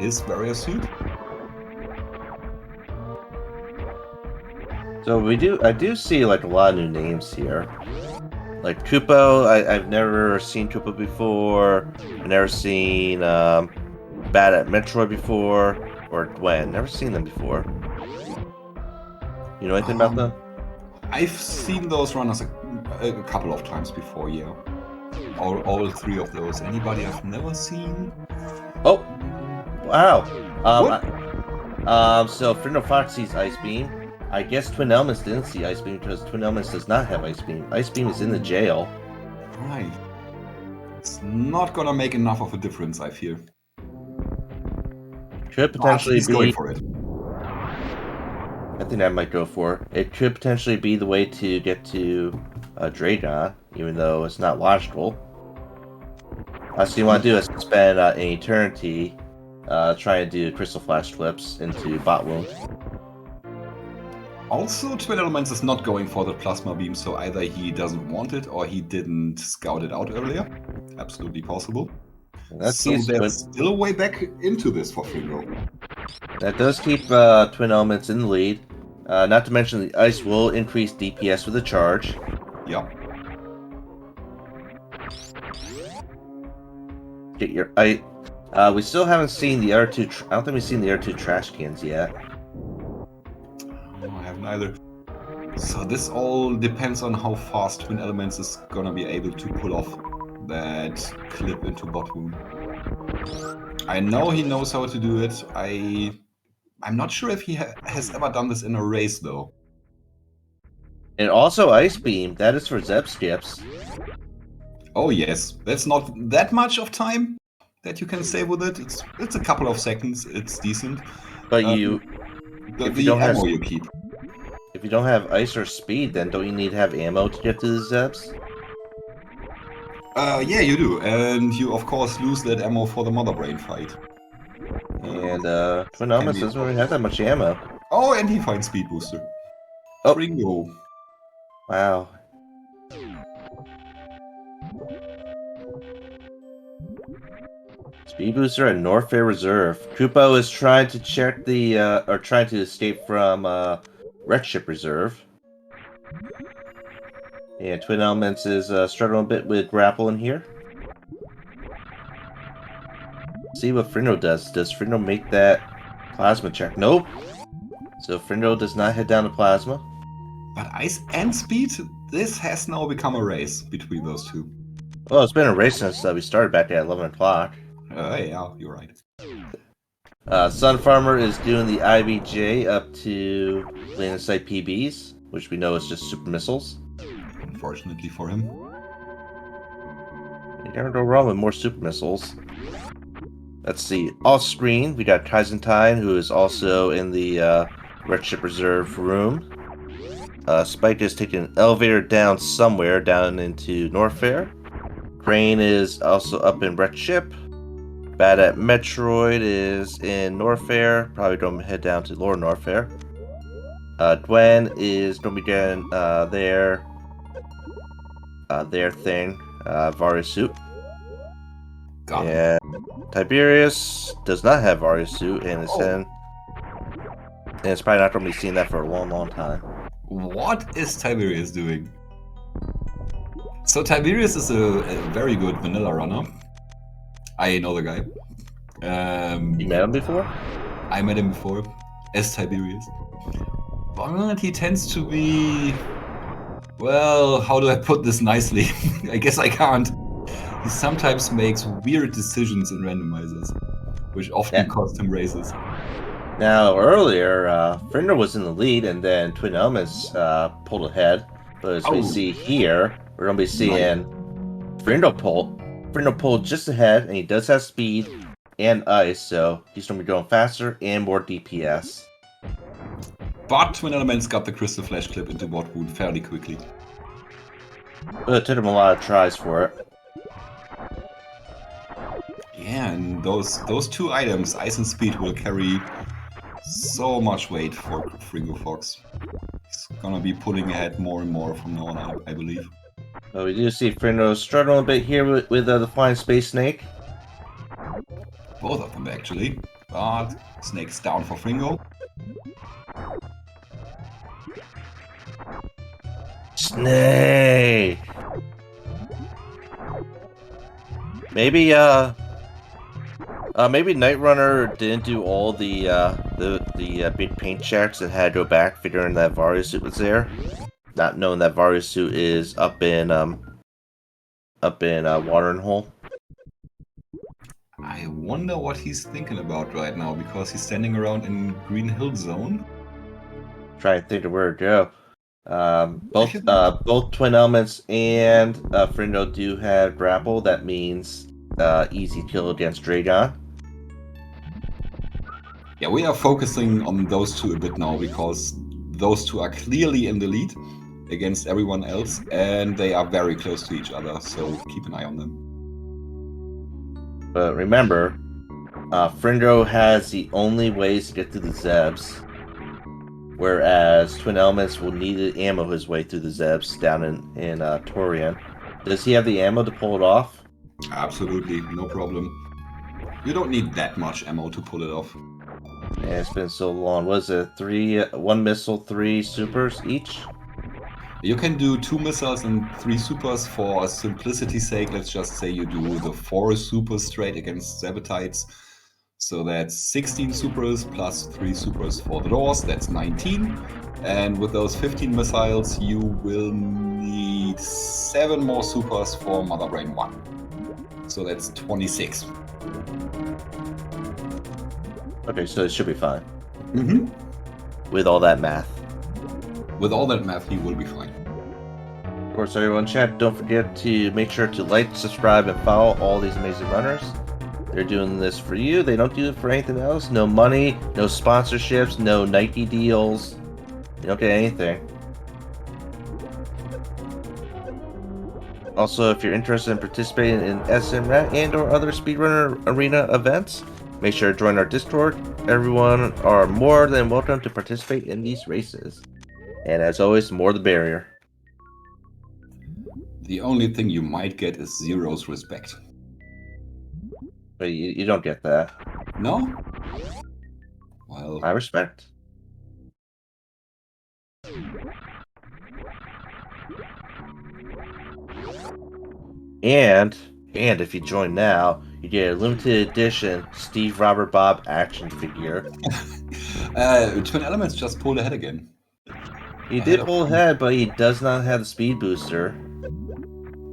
his barrier suit. So I do see like a lot of new names here. Like Kupo, I've never seen Kupo before. I've never seen Bad at Metroid before, or Gwen. Never seen them before. You know anything about them? I've seen those runners a couple of times before, yeah. All three of those. Anybody I've never seen? Oh, wow. So Friendo Fox sees Ice Beam. I guess Twin Elements didn't see Ice Beam because Twin Elements does not have Ice Beam. Ice Beam is in the jail. Right. It's not gonna make enough of a difference, I fear. Could potentially he's be. going for it. I think I might go for it. It could potentially be the way to get to Dragon, even though it's not logical. Last thing you want to do is spend an eternity trying to do Crystal Flash flips into Bot Wound. Also, Twin Elements is not going for the Plasma Beam, so either he doesn't want it or he didn't scout it out earlier. Absolutely possible. So there's still a way back into this for Frigo. That does keep Twin Elements in the lead. Not to mention the Ice will increase DPS with a charge. Yeah. Get your we still haven't seen the R2. I don't think we've seen the R2 trash cans yet. I haven't either. So this all depends on how fast Twin Elements is gonna be able to pull off that clip into Bot Wound. I know he knows how to do it. I'm not sure if he has ever done this in a race though. And also Ice Beam. That is for Zeb skips. Oh yes, that's not that much of time that you can save with it. It's a couple of seconds. It's decent. But the ammo you keep. If you don't have Ice or Speed, then don't you need to have ammo to get to the Zebs? Yeah, you do, and you of course lose that ammo for the Mother Brain fight. And Twin Elements doesn't really have that much ammo. Oh, and he finds Speed Booster. Oh, Ringo. Wow. Speed Booster at Norfair Reserve. Kupo is trying to check the or trying to escape from Wreck Ship Reserve. And Twin Elements is struggling a bit with grapple in here. See what Friendo does. Does Friendo make that plasma check? Nope. So Friendo does not head down to plasma. But Ice and Speed, this has now become a race between those two. Well, it's been a race since we started back at 11 o'clock. Yeah, you're right. Sun Farmer is doing the IBJ up to Land Sight PBs, which we know is just super missiles. Unfortunately for him. You never go wrong with more super missiles. Let's see. Off screen, we got Kaizentine, who is also in the Red Ship Reserve room. Spike is taking an elevator down somewhere, down into Norfair. Crane is also up in Red Ship. Bad at Metroid is in Norfair. Probably going to head down to Lower Norfair. Gwen is going to be getting their thing, Varia suit. Got him. And Tiberius does not have Varia suit and is and it's probably not going to be seeing that for a long, long time. What is Tiberius doing? So Tiberius is a very good vanilla runner. I know the guy. You met him before? I met him before as Tiberius. Vulnerability tends to be... Well, how do I put this nicely? I guess I can't. He sometimes makes weird decisions in randomizers, which often cost him races. Now, earlier, Frinder was in the lead, and then Twin Elements pulled ahead. But as we see here, we're going to be seeing Frinder pull just ahead, and he does have speed and ice, so he's going to be going faster and more DPS. But Twin Elements got the Crystal Flash clip into Botwood fairly quickly. But it took him a lot of tries for it. Yeah, and those two items, Ice and Speed, will carry so much weight for Fringo Fox. He's gonna be pulling ahead more and more from now on, I believe. Well, we do see Frindo struggling a bit here with the Flying Space Snake. Both of them, actually. But Snake's down for Fringo. Snake! Maybe Night Runner didn't do all the big paint checks and had to go back, figuring that Varia suit was there, not knowing that Varia suit is up in Watering Hole. I wonder what he's thinking about right now, because he's standing around in Green Hill Zone. Trying to think of where to go. Both Twin Elements and Frindo do have grapple. That means easy kill against Dragon. Yeah, we are focusing on those two a bit now, because those two are clearly in the lead against everyone else, and they are very close to each other, so keep an eye on them. But remember, Frindo has the only ways to get through the Zebs, whereas Twin Elements will need to ammo his way through the Zebs down in Torian. Does he have the ammo to pull it off? Absolutely, no problem. You don't need that much ammo to pull it off. Yeah, it's been so long. Was it one missile, 3 supers each? You can do 2 missiles and 3 supers. For simplicity's sake, let's just say you do the 4 supers straight against Sabotites. So that's 16 supers plus 3 supers for the doors, that's 19. And with those 15 missiles, you will need 7 more supers for Mother Brain 1. So that's 26. Okay, so it should be fine. Mm-hmm. With all that math. With all that math, he will be fine. Of course, everyone, chat, don't forget to make sure to like, subscribe, and follow all these amazing runners. They're doing this for you. They don't do it for anything else. No money, no sponsorships, no Nike deals. You don't get anything. Also, if you're interested in participating in SMRAT and or other speedrunner arena events, make sure to join our Discord. Everyone are more than welcome to participate in these races. And as always, the more the barrier. The only thing you might get is Zero's respect. But you don't get that. No? Well... I respect. And if you join now, you get a limited edition Steve Robert Bob action figure. Twin Elements just pulled ahead again. He did pull ahead, but he does not have the speed booster.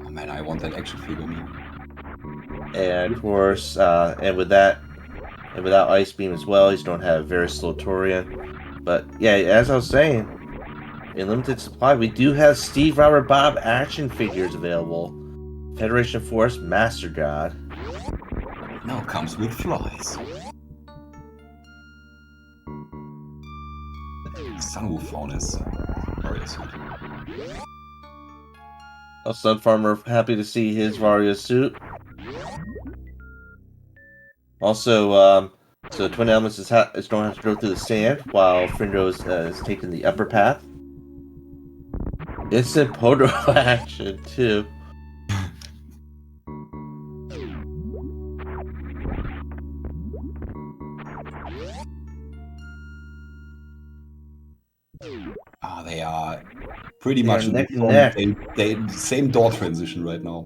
Oh man, I want that action figure now. And of course, and without Ice Beam as well, he's going to have very slow Torian. But yeah, as I was saying, in limited supply, we do have Steve Robert Bob action figures available. Federation Force Master God. Now comes with flies. Sunwoo found his warrior suit. Sun Farmer happy to see his Varia suit. Also, so Twin Elements is going to have to go through the sand while Frindo is taking the upper path. Instant Podo action too. They are pretty much in neck the and front. neck. They same door transition right now.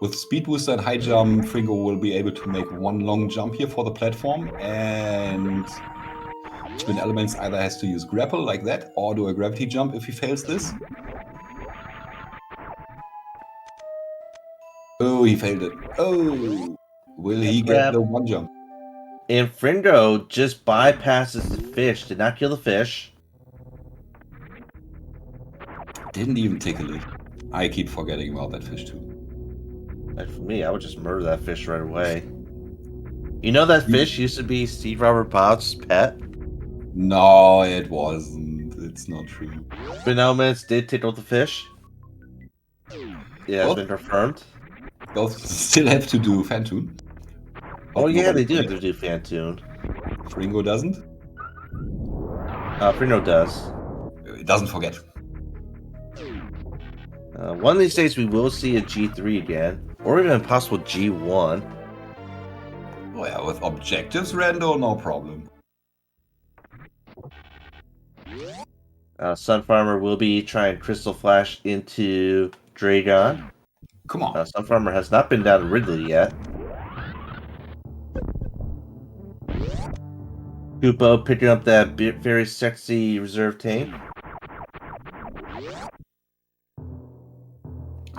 With Speed Booster and High Jump, Fringo will be able to make one long jump here for the platform, and Twin Elements either has to use Grapple like that, or do a Gravity Jump if he fails this. Oh, he failed it. Oh, will he get the one jump? And Frindo just bypasses the fish, did not kill the fish. Didn't even take a lift. I keep forgetting about that fish too. Like for me, I would just murder that fish right away. You know that fish used to be Steve Robert Bob's pet? No, it wasn't. It's not true. Twin Elements did take out the fish. It has been confirmed. Both still have to do Fantoon. Oh yeah, they do have to do Fantoon. Fringo doesn't? Fringo does. It doesn't forget. One of these days we will see a G3 again, or even a possible G1. Well, with objectives, Rando, no problem. Sun Farmer will be trying Crystal Flash into Dragon. Come on. Sun Farmer has not been down to Ridley yet. Koopo picking up that very sexy reserve tank.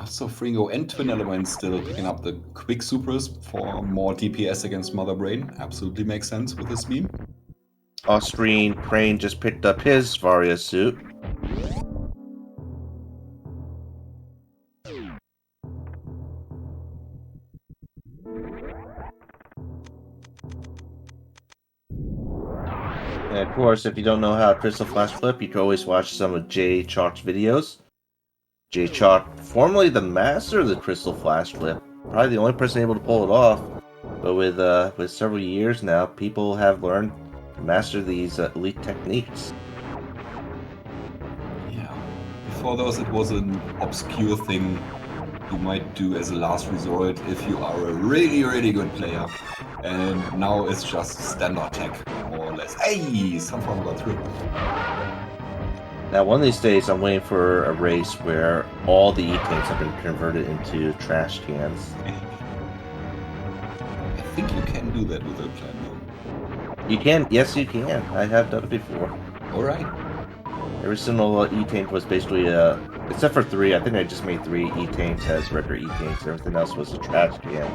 So Fringo and Twin Elements still picking up the quick supers for more DPS against Mother Brain. Absolutely makes sense with this beam. Off-screen, Crane just picked up his Varia suit. And of course, if you don't know how to Crystal Flash flip, you can always watch some of Jay Chalk's videos. Jay Chalk, formerly the master of the Crystal Flash flip, probably the only person able to pull it off. But with several years now, people have learned to master these elite techniques. Yeah. Before those, it was an obscure thing you might do as a last resort if you are a really, really good player. And now it's just standard tech, more or less. Hey, someone got through. Now, one of these days, I'm waiting for a race where all the E-tanks have been converted into trash cans. I think you can do that with a plan, though. You can, yes, you can. I have done it before. Alright. Every single E-tank was basically except for 3. I think I just made 3 E-tanks as regular E-tanks. Everything else was a trash can.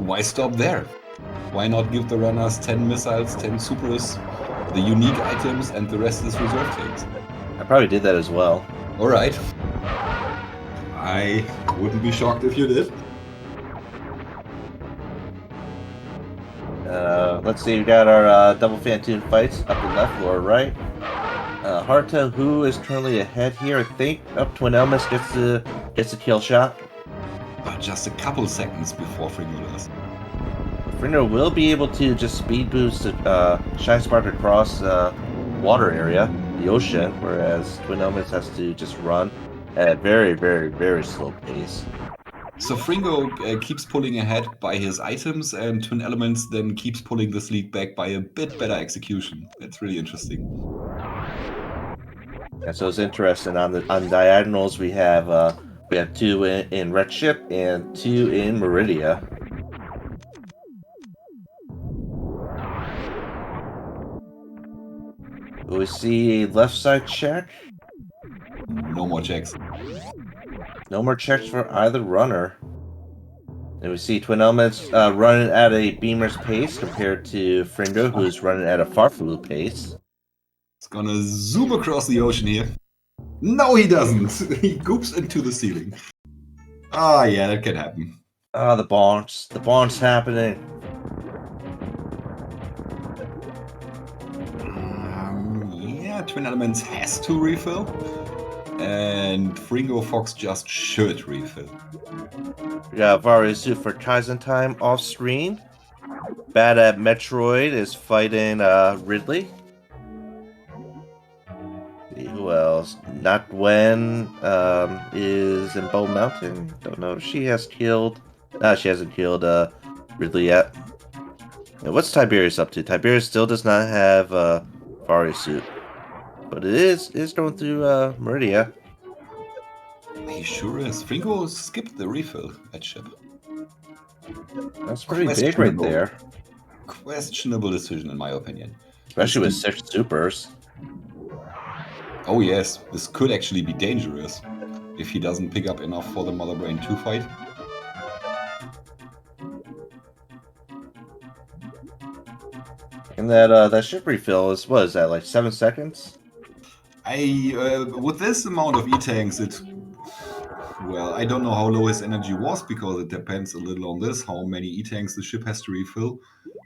Why stop there? Why not give the runners 10 missiles, 10 supers, the unique items, and the rest is reserve tanks? I probably did that as well. Alright. I wouldn't be shocked if you did. Let's see, we got our double Fantoon fights up the left, lower right. Harta, who is currently ahead here, I think. Up Twin Elmas gets the kill shot. But just a couple seconds before Fringo does. Fringo will be able to just speed boost Shine Spark across water area, the ocean, whereas Twin Elements has to just run at a very, very, very slow pace. So Fringo keeps pulling ahead by his items, and Twin Elements then keeps pulling this lead back by a bit better execution. It's really interesting. And so it's interesting. On diagonals, we have 2 in Red Ship and 2 in Meridia. We see a left side check. No more checks. No more checks for either runner. And we see Twin Elements running at a beamer's pace compared to Fringo, who's running at a Farfalu pace. It's gonna zoom across the ocean here. No, he doesn't. He goops into the ceiling. Ah, yeah, that can happen. Ah, the bounce. The bounce happening. Yeah, Twin Elements has to refill. And Fringo Fox just should refill. We got Varisu for Kaizen time off screen. Bad at Metroid is fighting Ridley. Who else? Not Gwen is in Bow Mountain. Don't know if she has killed. She hasn't killed Ridley yet. Now, what's Tiberius up to? Tiberius still does not have Varia suit, but it is going through Meridia. He sure is. Fringo skipped the refill at ship. That's pretty big right there. Questionable decision, in my opinion. Especially with 6 supers. Oh yes, this could actually be dangerous if he doesn't pick up enough for the Mother Brain 2 fight. And that ship refill is, what is that, like 7 seconds? With this amount of E-tanks, well, I don't know how low his energy was, because it depends a little on this, how many E-tanks the ship has to refill.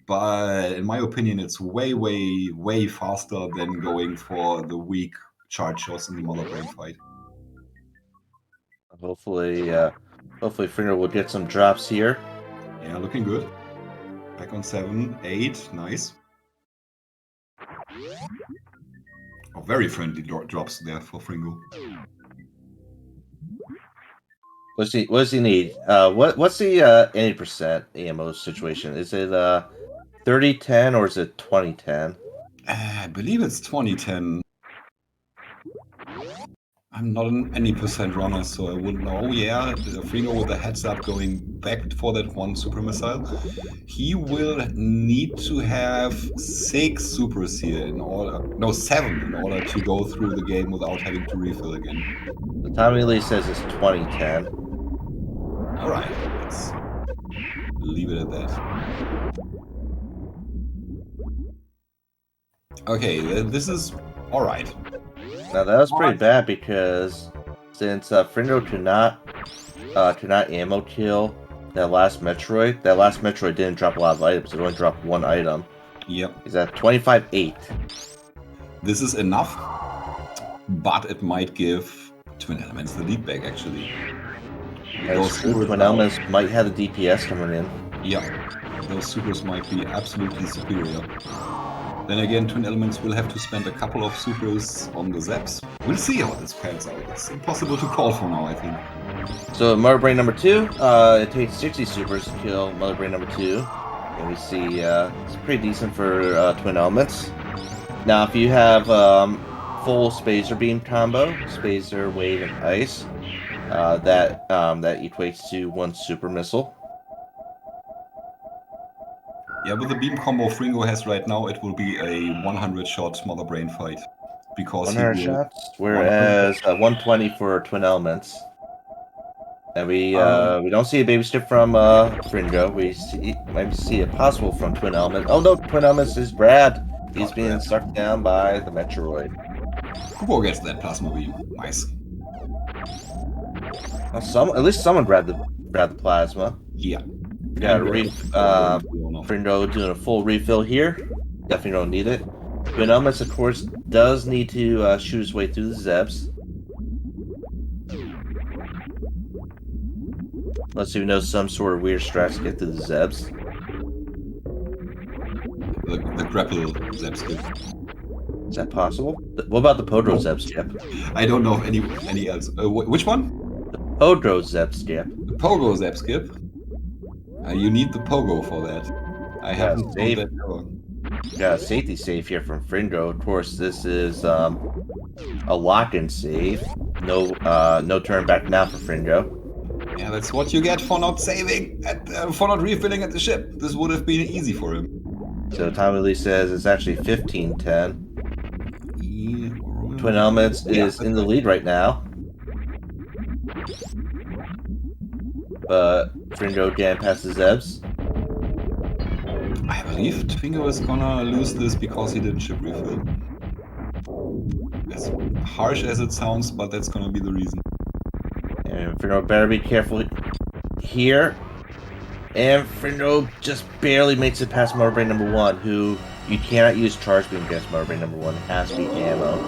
But in my opinion, it's way, way, way faster than going for the weak charge shots in the Mother Brain fight. Hopefully Finger will get some drops here. Yeah, looking good. Back on 7, 8, nice. Oh, very friendly drops there for Fringo. What does he need? What's the 80% ammo situation? Is it 30-10 or is it 20-10? I believe it's 20-10. I'm not an any percent runner, so I wouldn't know. Yeah, Fringo with a heads up going back for that 1 super missile. He will need to have 6 supers here in order, no, 7 in order to go through the game without having to refill again. The Tommy Lee says it's 20-10. Alright, let's leave it at that. Okay, this is alright. Now that was pretty bad because since Fringo could not ammo kill that last Metroid didn't drop a lot of items. It only dropped 1 item. Yep. He's at 25-8. This is enough, but it might give Twin Elements the lead back, actually. Those Twin Elements might have the DPS coming in. Yeah, those supers might be absolutely superior. Then again, Twin Elements will have to spend a couple of supers on the Zaps. We'll see how this pans out. It's impossible to call for now, I think. So Mother Brain number 2, it takes 60 supers to kill Mother Brain number 2. And we see it's pretty decent for Twin Elements. Now if you have full Spacer Beam combo, Spacer, Wave, and Ice, that equates to 1 super missile. Yeah, with the beam combo Fringo has right now, it will be a 100-shot Mother Brain fight. Because 100 shots, whereas 120 for Twin Elements. And we don't see a baby step from Fringo. We might see it possible from Twin Elements. Oh no, Twin Elements is Brad. He's being sucked down by the Metroid. Kubo gets that plasma beam. Nice. Well, at least someone grabbed the plasma. Yeah. Yeah, Fringo doing a full refill here. Definitely don't need it. Twin Elements, of course, does need to shoot his way through the Zebs. Unless you know some sort of weird strats to get through the Zebs. The grapple Zeb skip. Is that possible? What about the Podro Zeb skip? I don't know of any else. Which one? The Podro Zeb skip. The Pogo Zeb skip? You need the Pogo for that. I haven't seen that ever. Got a safety save here from Fringo. Of course, this is a lock-in save. No turn back now for Fringo. Yeah, that's what you get for not saving, for not refilling at the ship. This would have been easy for him. So Tommy Lee says it's actually 15-10. Twin Elements is in the lead right now. but Fringo again passes Zebs. I believe Twingo is gonna lose this because he didn't ship refill. As harsh as it sounds, but that's gonna be the reason. And Fringo better be careful here. And Fringo just barely makes it past Mother Brain number 1, who you cannot use Charge Beam against Mother Brain number 1. It has to be ammo.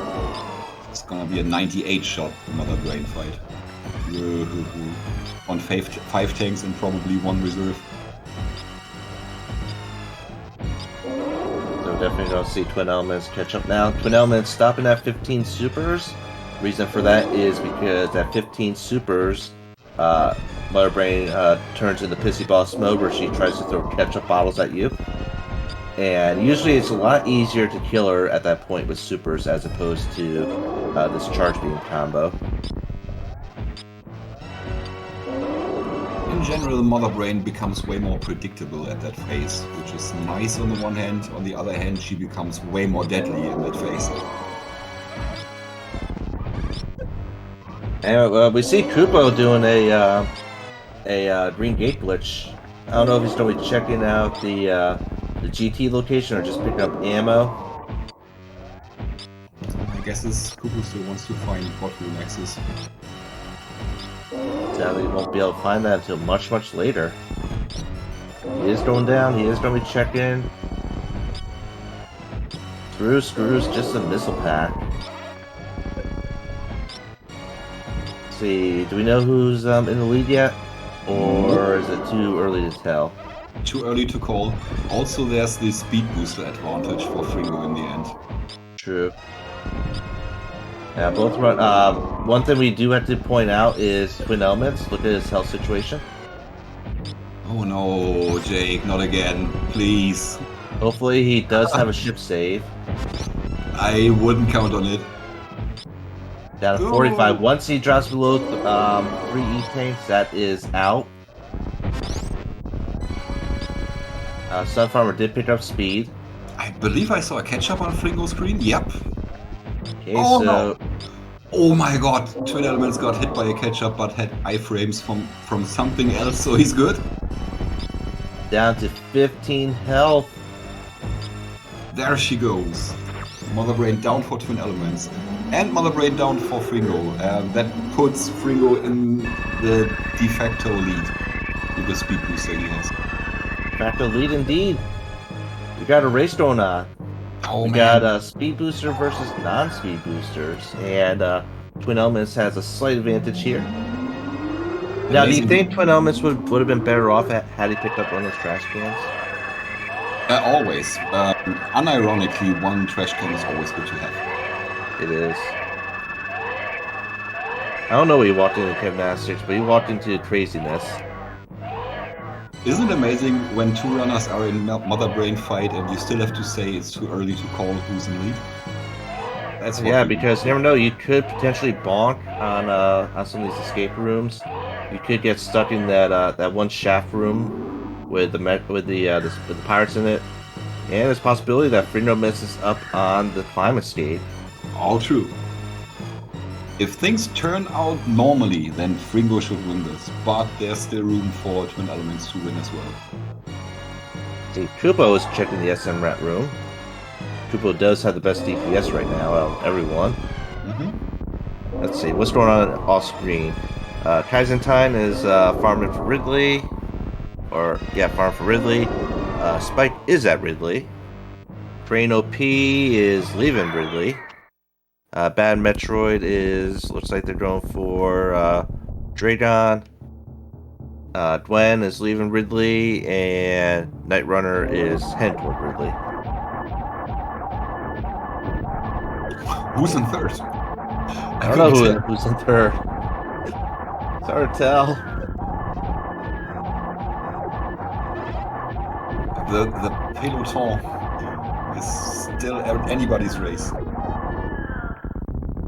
It's gonna be a 98 shot Mother Brain fight. On 5 tanks and probably 1 reserve. So definitely don't see Twin Elements catch up now. Twin Elements stopping at 15 supers. Reason for that is because at 15 supers, Mother Brain turns into Pissy Boss mode where she tries to throw ketchup bottles at you. And usually it's a lot easier to kill her at that point with supers as opposed to this Charge Beam combo. In general, Mother Brain becomes way more predictable at that phase, which is nice on the one hand. On the other hand, she becomes way more deadly in that phase. And we see Kupo doing a Green Gate glitch. I don't know if he's going to be checking out the GT location or just picking up ammo. My guess is Kupo still wants to find bot room access. Sadly, he won't be able to find that until much, much later. He is going down. He is going to be checking. Screws, just a missile pack. Let's see, do we know who's in the lead yet? Or is it too early to tell? Too early to call. Also, there's the speed booster advantage for Fringo in the end. True. Yeah, both run. One thing we do have to point out is Twin Elements. Look at his health situation. Oh no, Jake, not again, please. Hopefully he does have a ship save. I wouldn't count on it. Down to 45. Once he drops below 3 E-tanks, that is out. Sun Farmer did pick up speed. I believe I saw a catch-up on Fringo's screen. Yep. Okay, so... No. Oh my god, Twin Elements got hit by a catch-up but had iframes from something else, so he's good. Down to 15 health. There she goes. Mother Brain down for Twin Elements. And Mother Brain down for Fringo. That puts Fringo in the de facto lead with the speed booster he has. De facto lead indeed. We got a race going on. Oh, we man. got speed booster versus non-speed boosters, and Twin Elements has a slight advantage here. Now, do you think Twin Elements would have been better off had he picked up one of those trash cans? Always. Unironically, one trash can is always good to have. It is. I don't know what he walked into gymnastics, but he walked into craziness. Isn't it amazing when two runners are in Mother Brain fight and you still have to say it's too early to call who's in lead? That's what because you never know. You could potentially bonk on some of these escape rooms. You could get stuck in that one shaft room with the pirates in it, and there's a possibility that Fringo messes up on the climb escape. All true. If things turn out normally, then Fringo should win this, but there's still room for Twin Elements to win as well. See, Kupo is checking the SMRAT room. Kupo does have the best DPS right now out of everyone. Mm-hmm. Let's see, what's going on off screen? Kaizentine is farming for Ridley. Farm for Ridley. Spike is at Ridley. Crane OP is leaving Ridley. Bad Metroid looks like they're going for Dragon. Gwen is leaving Ridley, and Night Runner is heading toward Ridley. Who's in third? I don't know who's in third. It's hard to tell. The peloton is still anybody's race.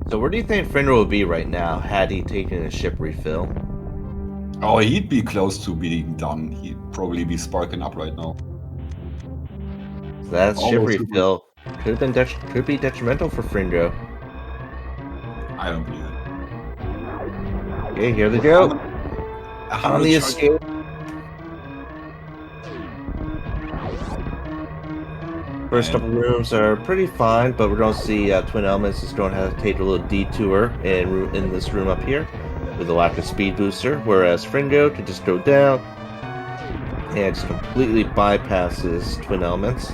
So where do you think Fringo would be right now had he taken a ship refill? Oh, he'd be close to being done. He'd probably be sparking up right now. So that ship refill could be detrimental for Fringo. I don't believe it. Okay, here they go. On the escape. First couple rooms are pretty fine, but we're going to see Twin Elements is going to have to take a little detour in this room up here with a lack of speed booster, whereas Fringo can just go down and just completely bypasses Twin Elements.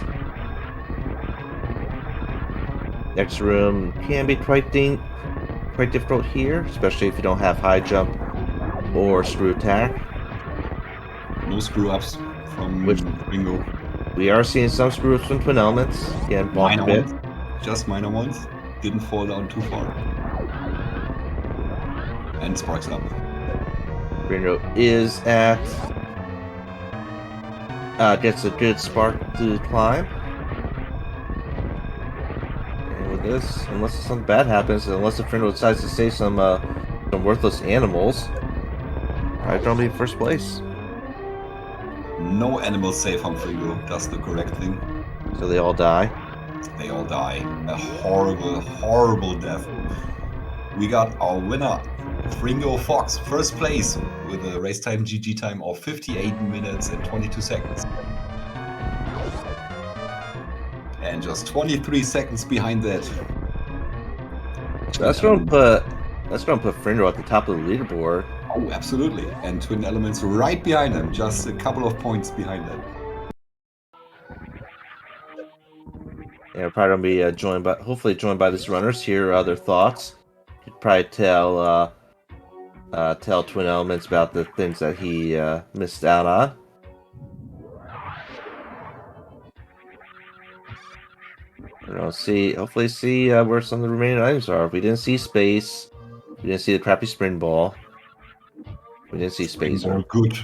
Next room can be quite difficult here, especially if you don't have high jump or screw attack. No screw ups from Fringo. We are seeing some screw ups from Twin Elements. Again, bonk a bit. Just minor ones. Didn't fall down too far. And sparks up. Fringo is at gets a good spark to climb. And with this, unless something bad happens, unless the Fringo decides to save some worthless animals, probably gonna be in first place. No animals safe on Fringo. That's the correct thing. So they all die. They all die. A horrible, horrible death. We got our winner, Fringo Fox, first place with a race time GG time of 58 minutes and 22 seconds. And just 23 seconds behind that. So that's gonna put Fringo at the top of the leaderboard. Oh, absolutely. And Twin Elements right behind them, just a couple of points behind them. Yeah, we're probably gonna be hopefully joined by these runners. Hear their thoughts. Could probably tell Twin Elements about the things that he missed out on. Hopefully see where some of the remaining items are. We didn't see space. We didn't see the crappy spring ball. We didn't see space. Spring ball, good.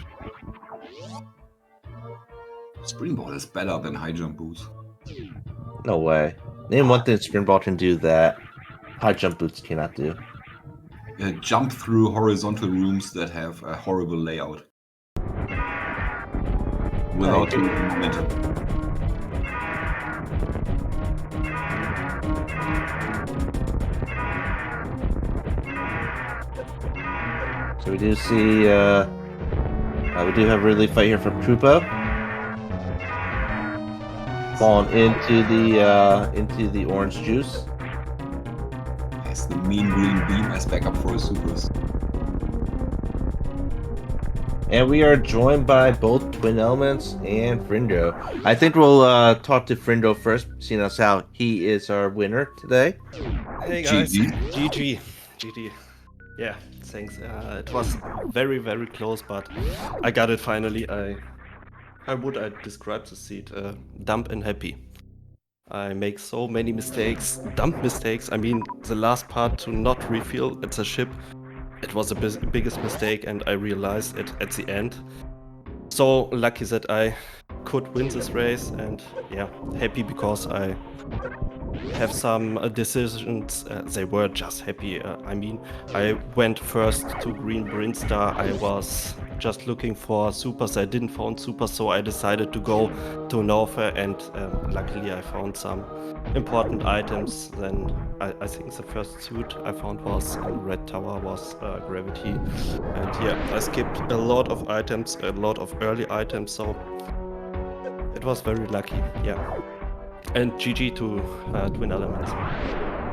Spring ball is better than high jump boots. No way. Name one thing spring ball can do that high jump boots cannot do. Jump through horizontal rooms that have a horrible layout. Without any momentum. So we do see, we do have a relief fight here from Krupa. Falling into the orange juice. Has the mean green beam as backup for his supers. And we are joined by both Twin Elements and Fringo. I think we'll talk to Fringo first, seeing as how he is our winner today. Hey guys, GG. GG. Yeah, thanks. It was very, very close, but I got it finally. How would I describe the seat? Dumb and happy. I make so many mistakes, dumb mistakes. I mean, the last part to not refuel at the ship, it was the biggest mistake, and I realized it at the end. So lucky that I could win this race, and yeah, happy because I have some decisions. They were just happy. I mean, I went first to Green Brinstar. I was just looking for supers. I didn't find supers, so I decided to go to Norfair, and luckily I found some important items. Then I think the first suit I found was Red Tower, was Gravity, and yeah, I skipped a lot of items, a lot of early items, so it was very lucky. Yeah. And GG to Twin Elements.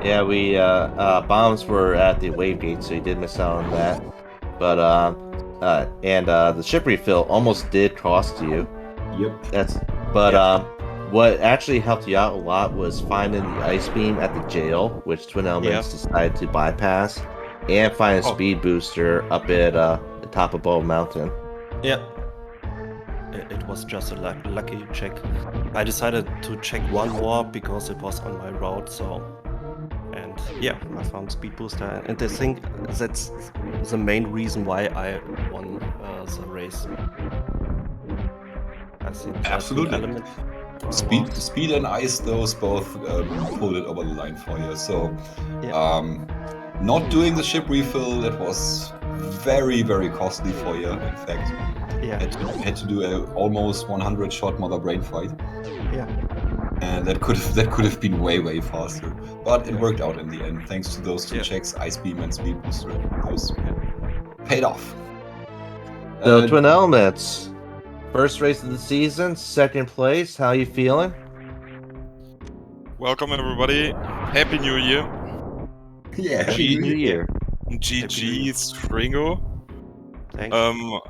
Yeah, we bombs were at the wave gate, so you did miss out on that. But the ship refill almost did cost you. Yep. What actually helped you out a lot was finding the ice beam at the jail, which Twin Elements decided to bypass, and find a speed booster up at the top of Bow Mountain. Yeah. It was just a lucky check. I decided to check one more because it was on my route, so... And yeah, I found speed booster, and I think that's the main reason why I won the race. I think absolutely. Speed and ice, those both pulled it over the line for you. So, not doing the ship refill, that was very, very costly for you, in fact. Yeah. Had to do a almost 100 shot mother brain fight. Yeah. And that could have been way faster. But it worked out in the end, thanks to those two checks, Ice Beam and Speed Booster. Those paid off. So, Twin Elements, first race of the season, second place. How you feeling? Welcome everybody. Happy New Year. Yeah, Happy New Year. GG's Fringo. Thanks.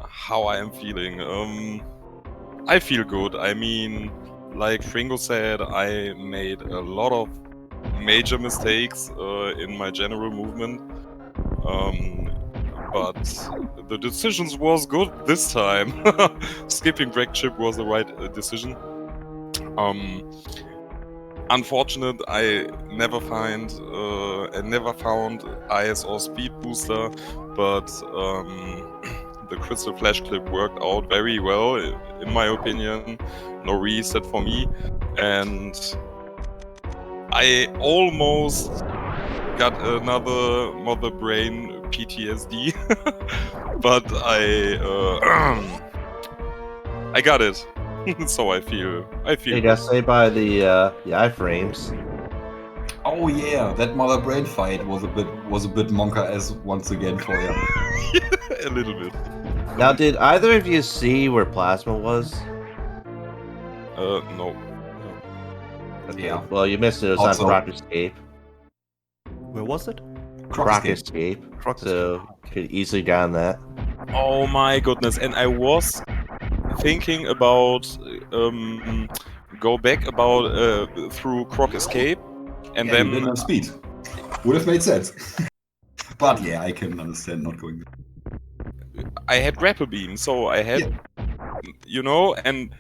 How I am feeling. I feel good. I mean, like Fringo said, I made a lot of major mistakes in my general movement. But the decisions was good this time. Skipping brake chip was the right decision. Unfortunate, I never found IS or speed booster, but the crystal flash clip worked out very well, in my opinion. No reset for me, and I almost got another mother brain PTSD, but I got it. So I feel You got saved by the iframes. Oh yeah, that mother brain fight was a bit monka as once again for you. a little bit. Now, did either of you see where Plasma was? No. Okay, Yeah. well, you missed it. It was Also- on Croc Escape. Where was it? Croc Escape. So, could easily down that. Oh my goodness! And I was thinking about go back about through Croc Escape, and Yeah, you then didn't have speed. Would have made sense. But yeah, I can understand not going there. I had grapple beam, so I had, and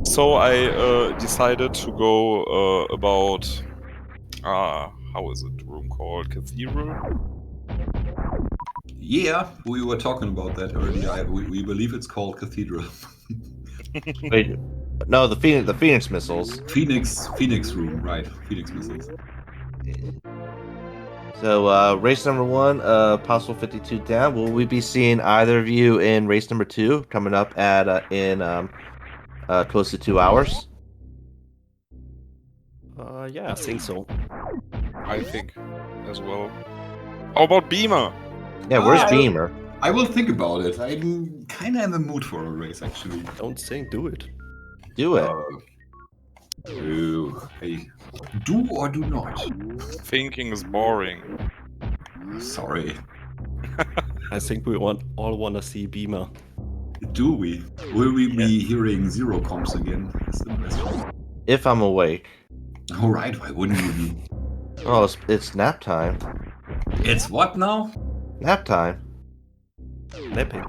so I decided to go about how is it room called? Cathedral? Yeah, we were talking about that earlier. We believe it's called Cathedral. Wait, no, the Phoenix missiles. Phoenix room, right? Phoenix missiles. So, race number 1, possible 52 down. Will we be seeing either of you in race number 2 coming up at in close to 2 hours? Yeah, I think so. I think as well. How about Beamer? Yeah, where's Uh, Beamer? I will think about it. I'm kind of in the mood for a race, actually. Don't think, do it. Do it. Hey, do or do not? Thinking is boring. Sorry. I think we all want to see Beamer. Do we? Will we be hearing zero comps again? That's the question. If I'm awake. All right, why wouldn't you be? Oh, it's nap time. It's what now? Nap time. Napping.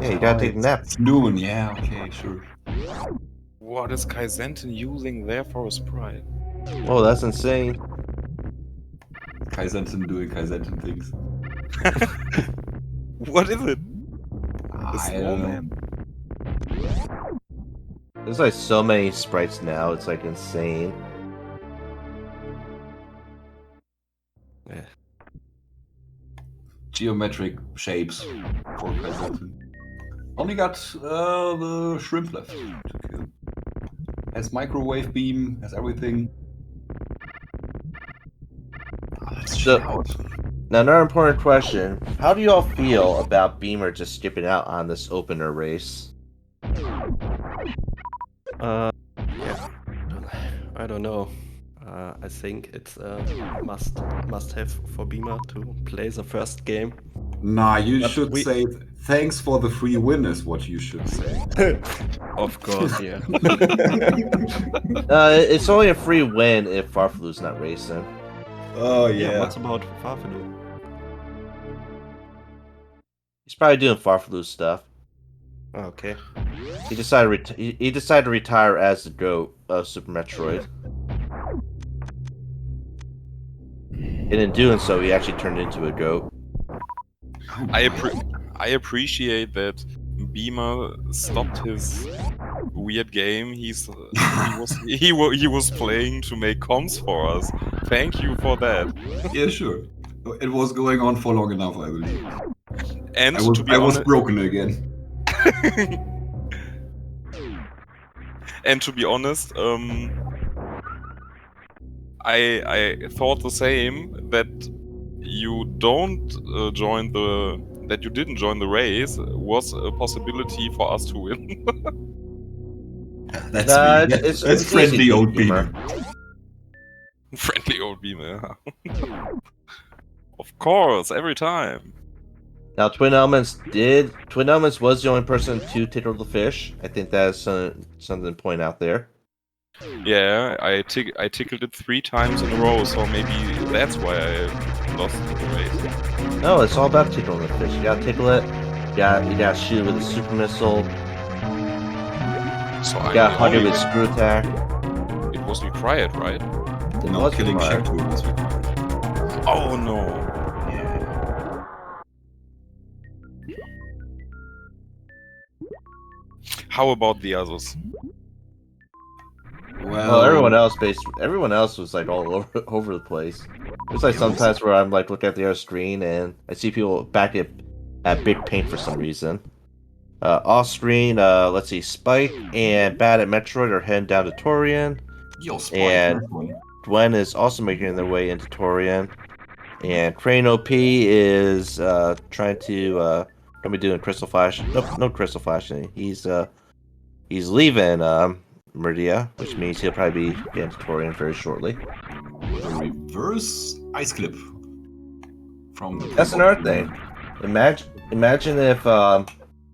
Yeah, you gotta take a nap. It's noon. Yeah. Okay. Sure. What is Kaizentin using there for a sprite? Oh, that's insane. Kaizentin doing Kaizentin things. What is it? I don't know. There's like so many sprites now, it's like insane. Yeah. Geometric shapes for Kaizentin. Only got the shrimp left to kill. Has microwave beam, has everything. Let's check out. Now, another important question. How do you all feel about Beamer just skipping out on this opener race? Yeah. I don't know. I think it's a must have for Beamer to play the first game. Nah, you But should we- say thanks for the free win is what you should say. Of course, yeah. It's only a free win if Farfalu's not racing. Oh Yeah, what's about Farfalu? He's probably doing Farfalu stuff. Okay. He decided he decided to retire as the GOAT of Super Metroid. And in doing so, he actually turned into a GOAT. I appreciate that Beamer stopped his weird game. He was playing to make comms for us. Thank you for that. Yeah, sure. It was going on for long enough, I believe. And I was, to be I was honest, broken again. and to be honest, I thought the same, that you don't join the that you didn't join the race was a possibility for us to win. That's Nah, me. it's That's easy friendly to old humor. Beamer. Friendly old beamer. Of course, every time. Now, Twin Elements was the only person to tickle the fish. I think that's something to point out there. Yeah, I tickled it 3 times in a row, so maybe that's why I lost the race. No, it's all about tickling the fish. You gotta tickle it. You gotta shoot it with a super missile. So You I'm gotta the hug it only with screw attack. It was required, right? It No, was killing required. Shaq was required. Oh no. Yeah. How about the others? Well, everyone else was like all over the place. There's like Yeah, sometimes where I'm like looking at the other screen and I see people back at big paint for some reason. Off screen, let's see, Spike and Bad at Metroid are heading down to Torian, Yo, Spike, and nice one. Gwen is also making their way into Torian, and Crane OP is trying to what be doing Crystal Flash. Nope, no Crystal Flashing. He's leaving Meridia, which means he'll probably be getting to Torian very shortly. With a reverse ice clip from the That's another thing. Imagine if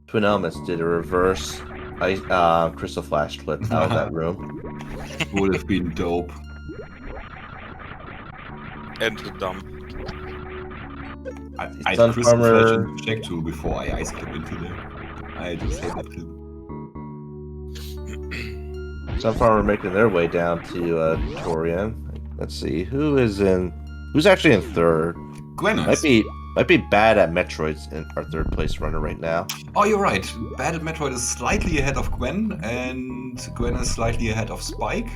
Twin Elements did a reverse Crystal Flash clip out of that room. Would have been dope. And the dump. I'd Sun crystal flash Farmer- into Check Tool before I ice clip into there. I just hate that clip. Sunfarmer making their way down to Torian. Let's see who's actually in third. Gwen Might be Bad at Metroid's in our third place runner right now. Oh, you're right. Bad at Metroid is slightly ahead of Gwen, and Gwen is slightly ahead of Spike.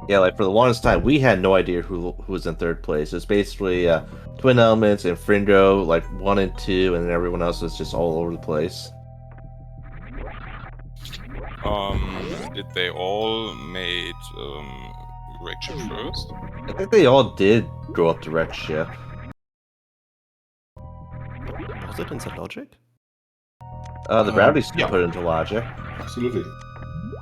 Yeah, like for the longest time, we had no idea who was in third place. It's basically Twin Elements and Fringo, like 1 and 2, and then everyone else was just all over the place. Did they all made Wreck Ship first? I think they all did go up to Wreck Ship. Was it in the logic? The Bradley's yeah. put into Logic. Absolutely.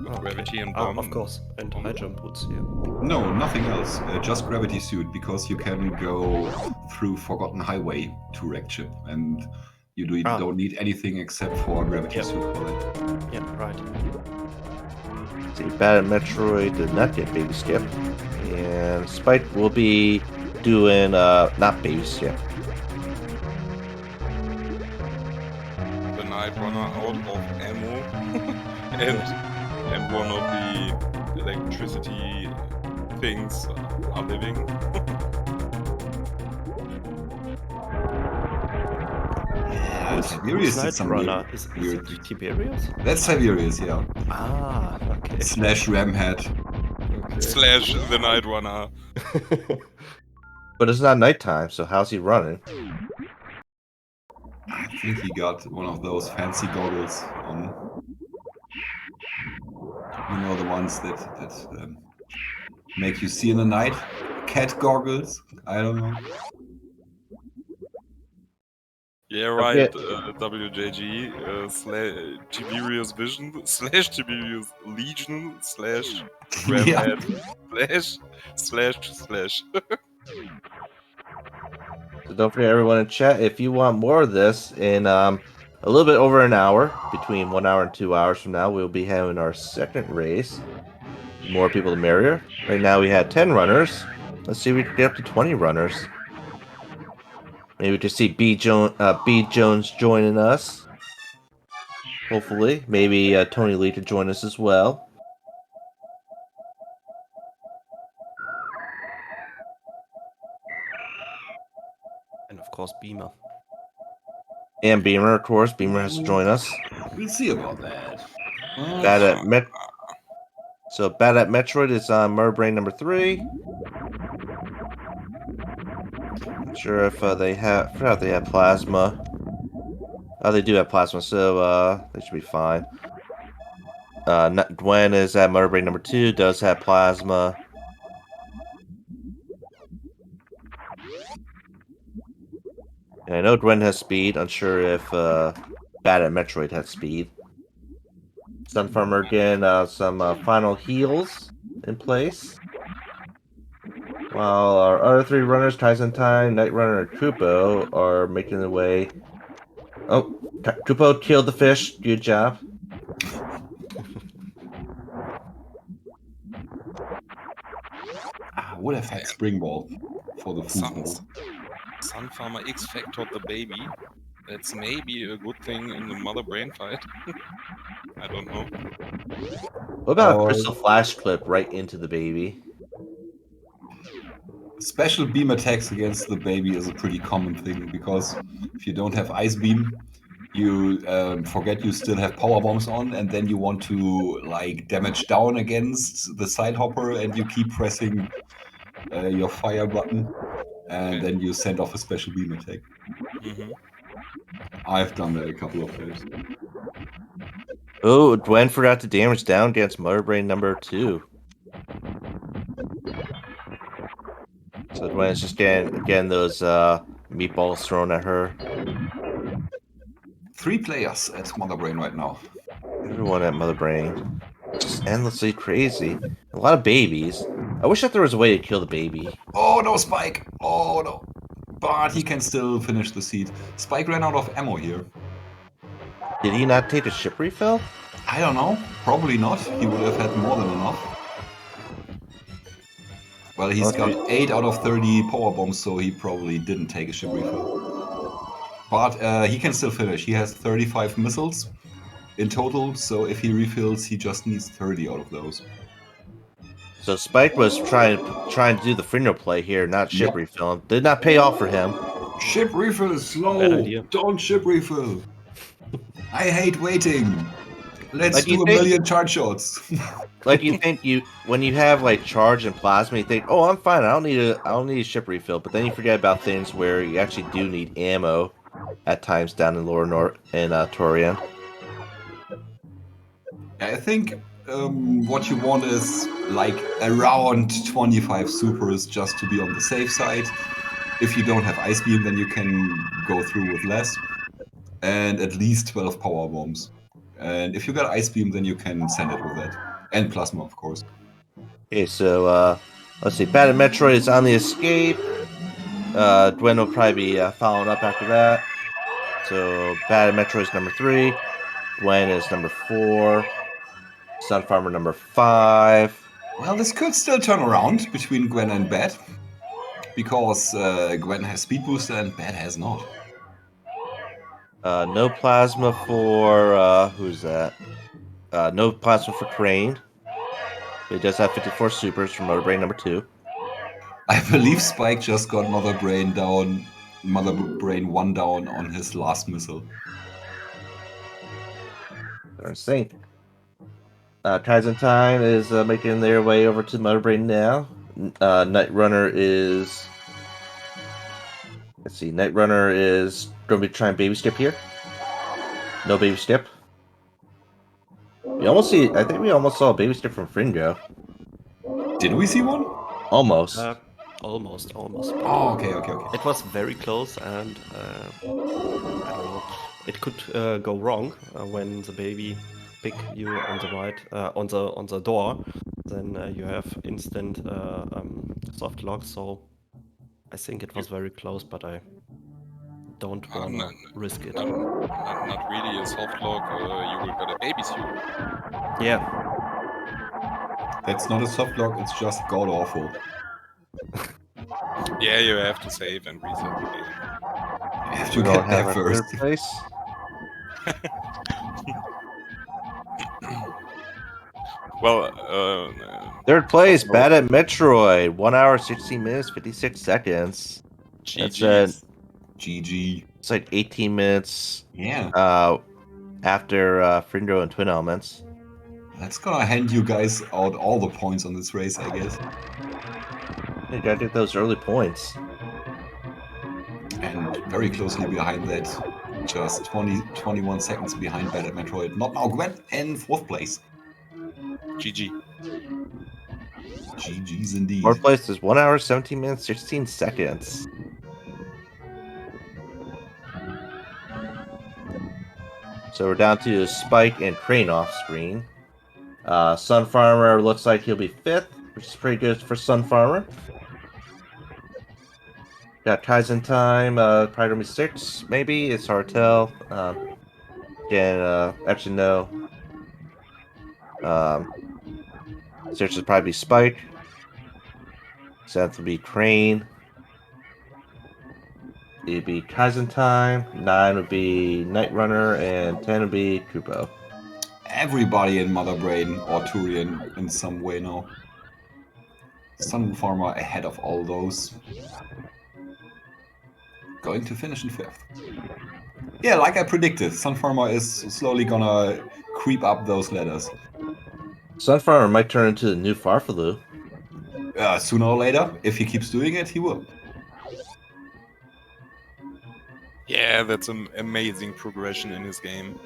Oh, Gravity and Ah, bomb. of course. And high jump boots here. No, nothing else. Just Gravity Suit, because you can go through Forgotten Highway to Wreck Chip, and you don't need anything except for Gravity Yeah. Suit for that. Yeah, right. See, Bad at Metroid did not get Baby Skip. And Spike will be doing, not Baby Skip. The Night Runner out of ammo and one of the electricity things are living. Yeah, Who's Tiberius did Night some Runner? weird, Is weird. it Tiberius? That's Tiberius, yeah. Ah, okay. Slash Ramhead. Okay. Slash the Night Runner. But it's not nighttime, so how's he running? I think he got one of those fancy goggles on. You know, the ones that make you see in the night. Cat goggles. I don't know. Yeah, right. Okay. WJG slash Tiberius Vision slash Tiberius Legion slash Ramhead slash. So don't forget, everyone in chat, if you want more of this, in a little bit over an hour, between 1 hour and 2 hours from now, we'll be having our second race. More people the merrier. Right now we had 10 runners. Let's see if we can get up to 20 runners. Maybe we can see B. Jones joining us. Hopefully. Maybe Tony Lee could join us as well. And of course, Beamer. And Beamer, of course. Beamer has to join us. We'll see about that. Bad at So Bad at Metroid is on Murbrain number 3. Not sure if they have. I forgot if they have plasma. Oh, they do have plasma, so they should be fine. Gwen is at Murbrain number 2. Does have plasma. And I know Gwen has speed. Unsure if Bad at Metroid has speed. Sunfarmer again, some final heals in place. While our other three runners, Kaizen Time, Night Runner, and Kupo, are making their way. Oh, Kupo killed the fish. Good job. I would have had Spring Ball for the foosball. Sunfarmer X factored the baby. That's maybe a good thing in the mother brain fight. I don't know. What about a Or- Crystal Flash clip right into the baby? Special beam attacks against the baby is a pretty common thing because if you don't have Ice Beam, you forget you still have power bombs on, and then you want to like damage down against the side hopper, and you keep pressing your fire button, and Okay. then you send off a special beam attack. Mm-hmm. I've done that a couple of times. Oh, Gwen forgot to damage down against Mother Brain number 2. So Gwen's just getting those meatballs thrown at her. 3 players at Mother Brain right now. Everyone at Mother Brain. Just endlessly crazy. A lot of babies. I wish that there was a way to kill the baby. Oh no, Spike! Oh no. But he can still finish the seed. Spike ran out of ammo here. Did he not take a ship refill? I don't know. Probably not. He would have had more than enough. Well, he's got 8 out of 30 power bombs, so he probably didn't take a ship refill. But he can still finish. He has 35 missiles in total, so if he refills, he just needs 30 out of those. So Spike was trying to do the Frindo play here, not ship Yep. refill. Did not pay off for him. Ship refill is slow. Bad idea. Don't ship refill. I hate waiting. Let's Like, you do a think- million charge shots. Like you think when you have like charge and plasma, you think, oh, I'm fine. I don't need a ship refill. But then you forget about things where you actually do need ammo at times down in Lower North and Torian. I think what you want is like around 25 supers just to be on the safe side. If you don't have Ice Beam, then you can go through with less. And at least 12 power bombs. And if you got Ice Beam, then you can send it with that. And Plasma, of course. Okay, so let's see. Bad at Metroid is on the escape. Gwen will probably be following up after that. So Bad at Metroid is number 3. Gwen is number 4. Sunfarmer number 5. Well, this could still turn around between Gwen and Bat. Because Gwen has Speed Booster and Bat has not. No plasma for who's that? No plasma for Crane. But he does have 54 supers from Motor Brain number 2. I believe Spike just got Mother Brain 1 down on his last missile. Darn saint. Kaizen Time is making their way over to Motor Brain now. Night Runner is. Let's see. Night Runner is going to be trying baby skip here. No baby skip. We almost see. I think we almost saw a baby skip from Fringo. Did we see one? Almost. Almost. Oh, okay. It was very close, and I don't know. It could go wrong when the baby pick you on the right on the door. Then you have instant soft lock. So I think it was very close, but I don't want to risk it. Not really a soft lock. You will get a baby suit. Yeah. That's not a soft lock, it's just god awful. Yeah, you have to save and reset the game. You have to We don't get there have a first. third place. Well, Third place, Bad at Metroid. 1 hour, 16 minutes, 56 seconds. That's GG's. GG. It's like 18 minutes Yeah. after Frindo and Twin Elements. That's gonna hand you guys out all the points on this race, I guess. You gotta get those early points. And very closely behind that, just 21 seconds behind Bad at Metroid. Not now, Gwen in 4th place. GG. GG's indeed. Fourth place is 1 hour, 17 minutes, 16 seconds. So we're down to Spike and Crane off screen. Sun Farmer looks like he'll be 5th, which is pretty good for Sun Farmer. Got Kaizen Time, probably gonna be 6, maybe. It's hard to tell. Actually, no. 6 would probably be Spike. 7th would be Crane. It'd be Kaizen Time. 9 would be Night Runner, and 10 would be Kupo. Everybody in Mother Brain or Turian in some way now. Sun Farmer ahead of all those. Going to finish in 5th. Yeah, like I predicted, Sun Farmer is slowly gonna creep up those ladders. Sun Farmer might turn into the new Farfaloo. Sooner or later, if he keeps doing it, he will. Yeah, that's an amazing progression in his game.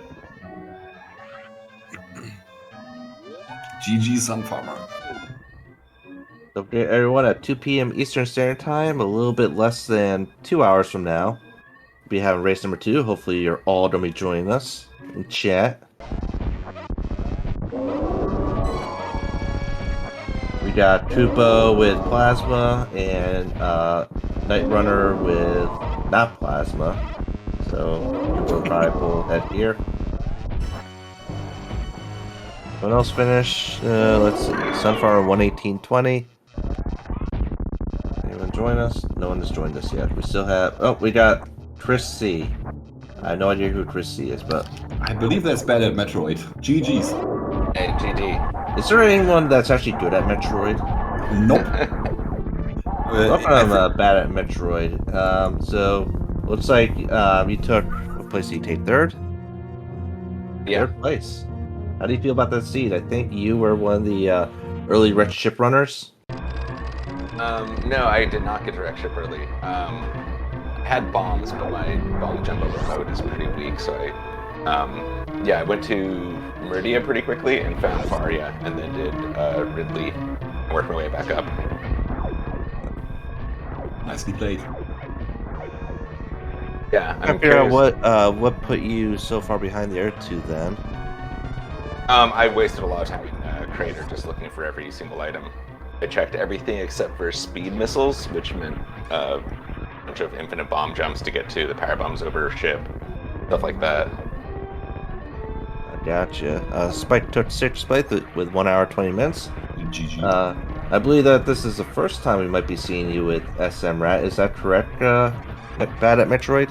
GG Sun Farmer. Okay, everyone, at 2 p.m. Eastern Standard Time, a little bit less than 2 hours from now, we'll be having race number 2. Hopefully you're all going to be joining us in chat. We got Kupo with Plasma and Night Runner with not Plasma. So we'll probably pull ahead here. What else finished? Let's see. Sunflower 118.20. Anyone join us? No one has joined us yet. We still have. Oh, we got Chris C. I have no idea who Chris C is, but I believe that's bad at Metroid. GG's. Hey, GG. is there anyone that's actually good at Metroid? Nope. I'm bad at Metroid. So looks like you took. What place did you take? 3rd? Yeah. 3rd place. How do you feel about that seed? I think you were one of the early Red Ship runners. No, I did not get direct ship early. I had bombs, but my bomb jump over mode is pretty weak, so I went to Meridia pretty quickly and found Varia, and then did Ridley and worked my way back up. Nicely played. Yeah, I'm figure out what put you so far behind the other 2 then. I wasted a lot of time in Crater just looking for every single item. I checked everything except for speed missiles, which meant a bunch of infinite bomb jumps to get to the power bombs over ship, stuff like that. I gotcha. Spike took 6th place with 1 hour 20 minutes. GG. I believe that this is the first time we might be seeing you with SMRAT. Is that correct? Bad at Metroid?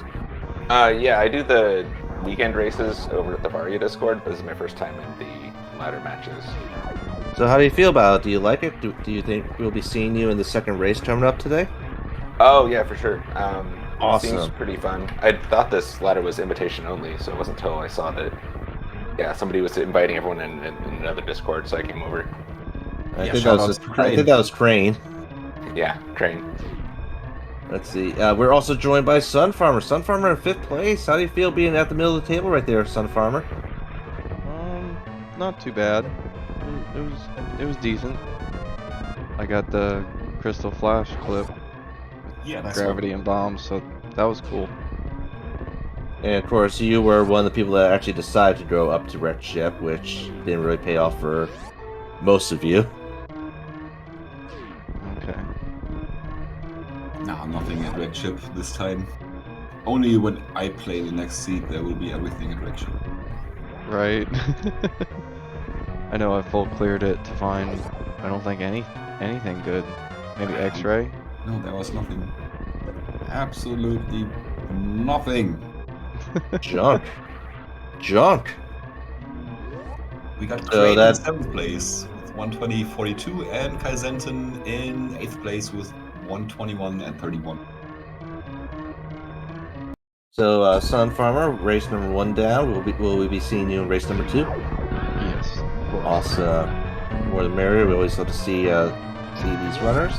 Yeah, I do the weekend races over at the Varia Discord, but this is my first time in the ladder matches. So how do you feel about it? Do you like it? Do you think we'll be seeing you in the second race coming up today? Oh yeah, for sure. Awesome. Seems pretty fun. I thought this ladder was invitation only, so it wasn't until I saw that somebody was inviting everyone in another Discord, so I came over. I think that was Crane. Yeah, Crane. Let's see. We're also joined by Sun Farmer. Sun Farmer in 5th place. How do you feel being at the middle of the table right there, Sun Farmer? Not too bad. It was decent. I got the Crystal Flash clip, Yeah, that's gravity and bombs, so that was cool. And of course, you were one of the people that actually decided to go up to Red Ship, which didn't really pay off for most of you. Okay. Nah, nothing at Red Ship this time. Only when I play the next seed, there will be everything at Red Ship. Right. I know I full cleared it to find, I don't think anything good. Maybe X-ray? No, there was nothing. Absolutely nothing. Junk. Junk. We got So Crane in that- 7th place with 120.42 and Kaizenton in 8th place with 121 and 31. So, Sun Farmer, race number 1 down. Will we be seeing you in race number 2? Yes. Awesome. More the merrier. We always love to see these runners.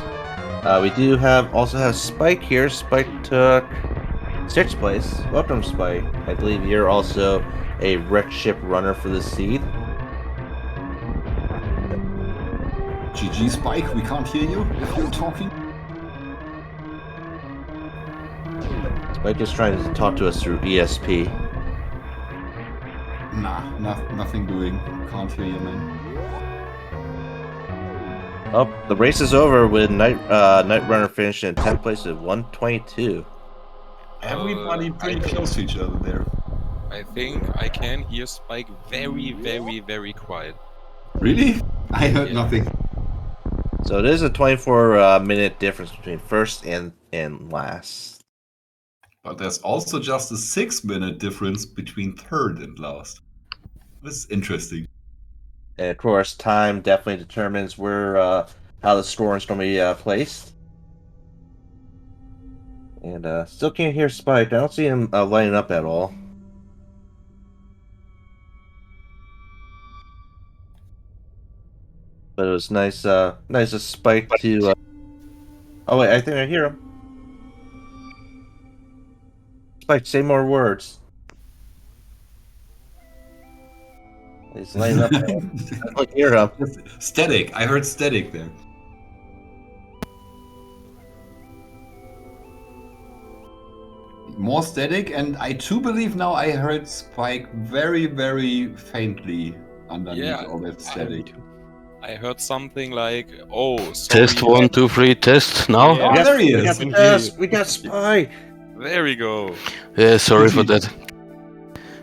We do also have Spike here. Spike took 6th place. Welcome, Spike. I believe you're also a Red Ship runner for the seed. GG Spike, we can't hear you if you're talking. Spike is trying to talk to us through ESP. Nothing doing. Can't hear you, man. Oh, the race is over with Night Runner finished in 10th place at 122. Everybody pretty I close to each other there. I think I can hear Spike very, very, very quiet. Really? I heard Yeah. nothing. So it is a 24-minute difference between first and last. But there's also just a 6-minute difference between third and last. This is interesting. And of course, time definitely determines where how the scoring is going to be placed. And still can't hear Spike. I don't see him lighting up at all. But it was nice of Spike to. Oh wait, I think I hear him. Spike, say more words. He's lighting up. I don't hear him. Static. I heard static there. More static, and I too believe now I heard Spike very, very faintly underneath Yeah, all that static. I heard something like, "Oh, sorry." Test 1, 2, 3, test now. Yeah. Oh, there he We got is. the test. We got Spike. There we go. Yeah, sorry for that.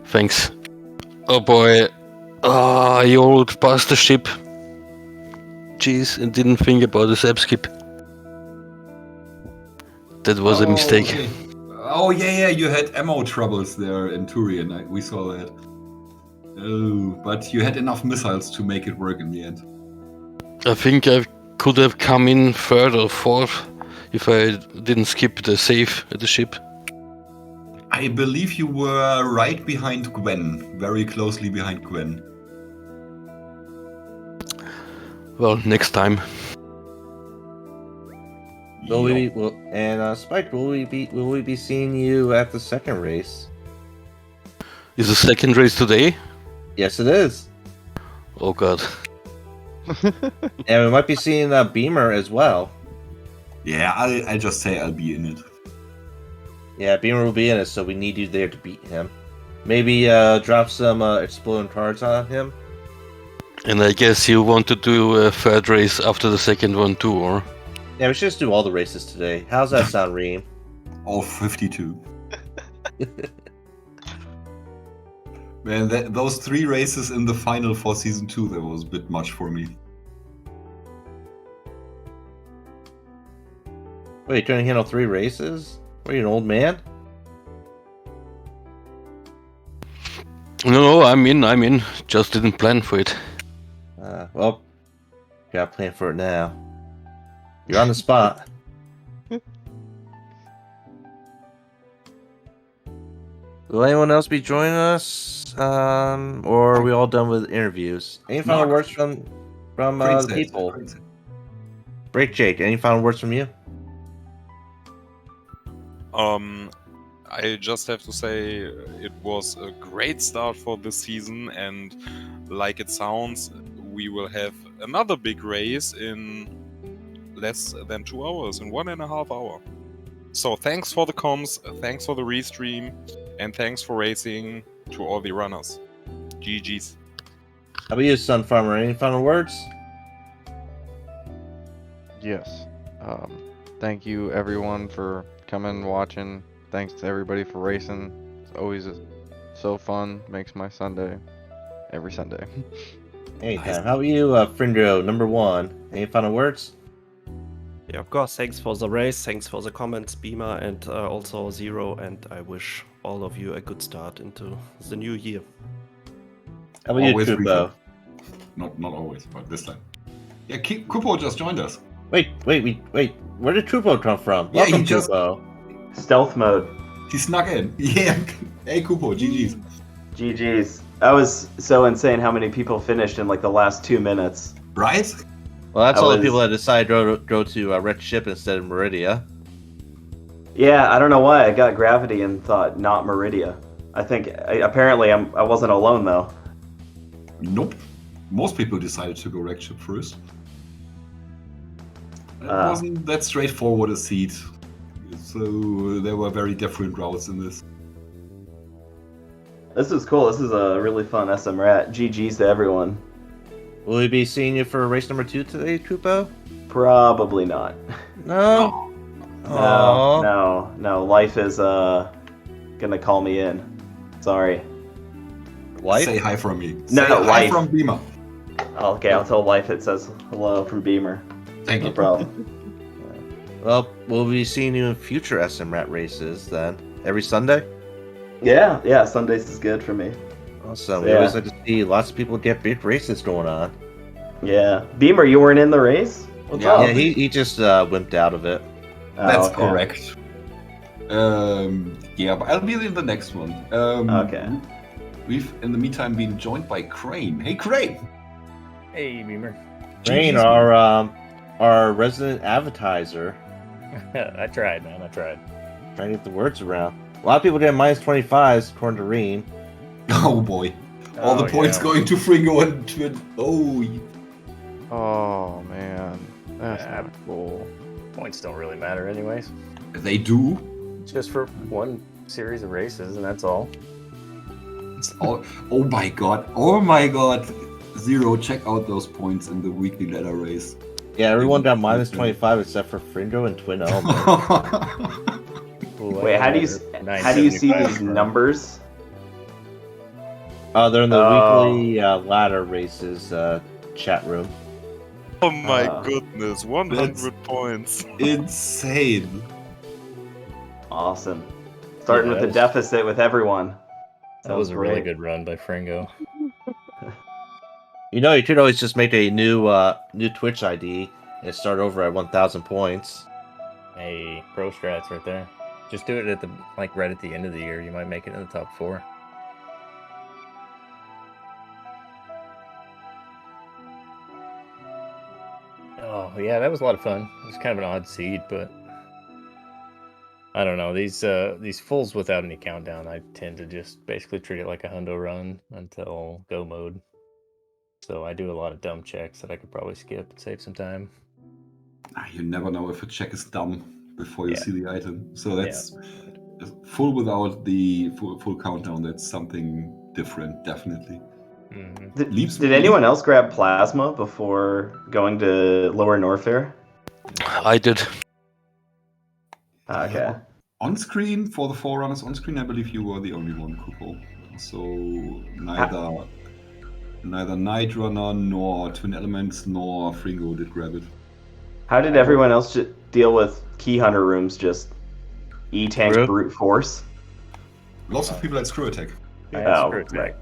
Thanks. Oh boy. Ah, you old bastard ship. Jeez, I didn't think about the zap skip. That was a mistake. Okay. Oh yeah, you had ammo troubles there in Turian. We saw that. Oh, but you had enough missiles to make it work in the end. I think I could have come in third or fourth if I didn't skip the save at the ship. I believe you were right behind Gwen, very closely behind Gwen. Well, next time. Spike, will we be seeing you at the second race? Is the second race today? Yes, it is. Oh god. And we might be seeing Beamer as well. Yeah, I just say I'll be in it. Yeah, Beamer will be in it, so we need you there to beat him. Maybe drop some exploding cards on him. And I guess you want to do a third race after the second one too, or? Yeah, we should just do all the races today. How's that sound, Reem? All 52. Man, those 3 races in the final for season 2, that was a bit much for me. Wait, you're trying to handle 3 races? What are you, an old man? No, I'm in. Just didn't plan for it. Well, gotta plan for it now. You're on the spot. Will anyone else be joining us? Or are we all done with interviews? Any final words from the people? Break Jake, any final words from you? I just have to say it was a great start for this season, and like it sounds, we will have another big race in less than 2 hours, in 1.5 hours. So thanks for the comms, thanks for the restream, and thanks for racing to all the runners. GG's. How about you, Sun Farmer? Any final words? Yes. Thank you everyone for coming, watching. Thanks to everybody for racing. It's always so fun. Makes my Sunday every Sunday. Anytime. How about you, Frindo, number 1? Any final words? Yeah, of course. Thanks for the race. Thanks for the comments, Beamer, and also Zero. And I wish all of you a good start into the new year. How about you, Always Kupo? Not always, but this time. Yeah, Kupo just joined us. Wait. Where did Kupo come from? Yeah, Welcome, he just- Kupo. Stealth mode. He snuck in. Yeah. Hey, Kupo, GG's. GG's. That was so insane how many people finished in like the last 2 minutes. Right? Well, that's I all the was- people that decided to go to Red Ship instead of Meridia. Yeah, I don't know why I got gravity and thought not Meridia. I think apparently I wasn't alone though. Nope. Most people decided to go wreck ship first. It wasn't that straightforward a seat. So there were very different routes in this. This is cool. This is a really fun SMRAT. GG's to everyone. Will we be seeing you for race number 2 today, Kupo? Probably not. No. No. Life is gonna call me in. Sorry. Life? Say hi from me. No, Say no, hi Life. from Beamer. Okay, I'll tell Life it says hello from Beamer. Thank No you. problem. Well, we'll be seeing you in future SMRAT races then. Every Sunday? Yeah. Sundays is good for me. Awesome. We Yeah. always like to see lots of people get big races going on. Yeah. Beamer, you weren't in the race? What's Yeah. up? Yeah, he just wimped out of it. Oh, That's okay. correct. Yeah, but I'll be in the next one. Okay. We've, in the meantime, been joined by Crane. Hey, Crane! Hey, Beamer. Rain, GG's, our resident advertiser, I tried, man. I tried. trying to get the words around. A lot of people get minus 25s, according to Reen. Oh boy. All the points going to Fringo and Twin. Oh man, that's Yeah. not cool. Points don't really matter, anyways. They do. It's just for one series of races, and that's all. It's all, oh my god. Zero, check out those points in the weekly ladder race. Yeah, everyone got minus 25 except for Fringo and Twin Elm. Ooh, I Wait, got how do you another how do you see 975 these for- numbers? They're in the Oh. weekly ladder races chat room. Oh my Ah. goodness, 100 points. Insane. Awesome. Starting Yeah, with the that deficit with everyone. That was Sounds a really great. good run by Fringo. You know, you could always just make a new Twitch ID and start over at 1,000 points. Hey, pro strats right there. Just do it at the right at the end of the year. You might make it in the top 4. Oh yeah, that was a lot of fun. It was kind of an odd seed, but I don't know. These fulls without any countdown, I tend to just basically treat it like a hundo run until go mode. So I do a lot of dumb checks that I could probably skip and save some time. You never know if a check is dumb before you Yeah. see the item. So that's full without the full countdown. That's something different, definitely. Mhm. Leaves Did anyone else grab plasma before going to Lower Norfair? I did. Okay. On screen, for the Forerunners on screen, I believe you were the only one, Kupo. So neither Night Runner nor Twin Elements nor Fringo did grab it. How did everyone else deal with Key Hunter rooms? Just E-tank Screw? brute force? Lots of people had Screw Attack. I had Oh, Screw okay. Attack.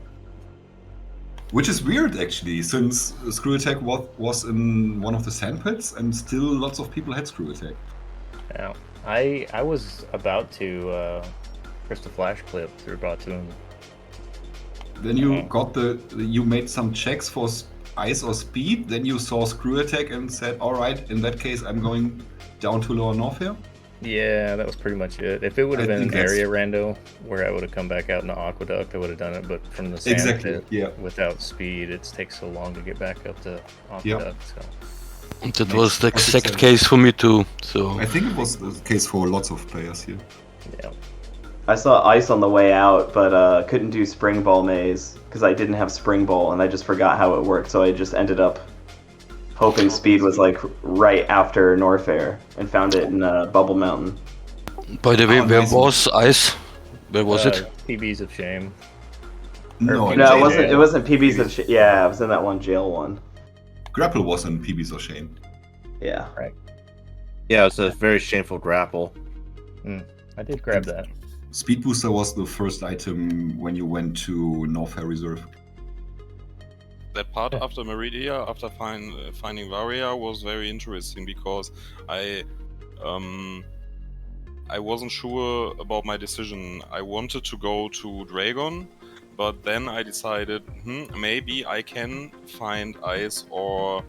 Which is weird, actually, since Screw Attack was in one of the sandpits, and still lots of people had Screw Attack. Yeah. I was about to Crystal Flash clip through Batoon. Then you you made some checks for ice or speed, then you saw Screw Attack and said, alright, in that case I'm going down to Lower Norfair. Yeah, that was pretty much it. If it would have I been think an that's- area rando where I would have come back out in the Aqueduct, I would have done it. But from the sand Exactly, pit, yeah. without speed, it takes so long to get back up to Aqueduct. So That was the Makes exact sense. case for me too. So I think it was the case for lots of players here. yeah, I saw ice on the way out, but couldn't do Spring Ball Maze because I didn't have Spring Ball and I just forgot how it worked. So I just ended up hoping speed was like right after Norfair and found it in Bubble Mountain. by the way, Oh, where nice. was Ice? Where was it? PBs of shame. No, Or No, jail. it wasn't. It wasn't PBs of yeah. It was in that one jail one. Grapple was in PB's or Shane. Yeah. Yeah, it's a very shameful grapple. I did grab that. Speed Booster was the first item when you went to Norfair Reserve. That part after Meridia, after finding Varia, was very interesting because I wasn't sure about my decision. I wanted to go to Dragon, but then I decided maybe I can find Ice or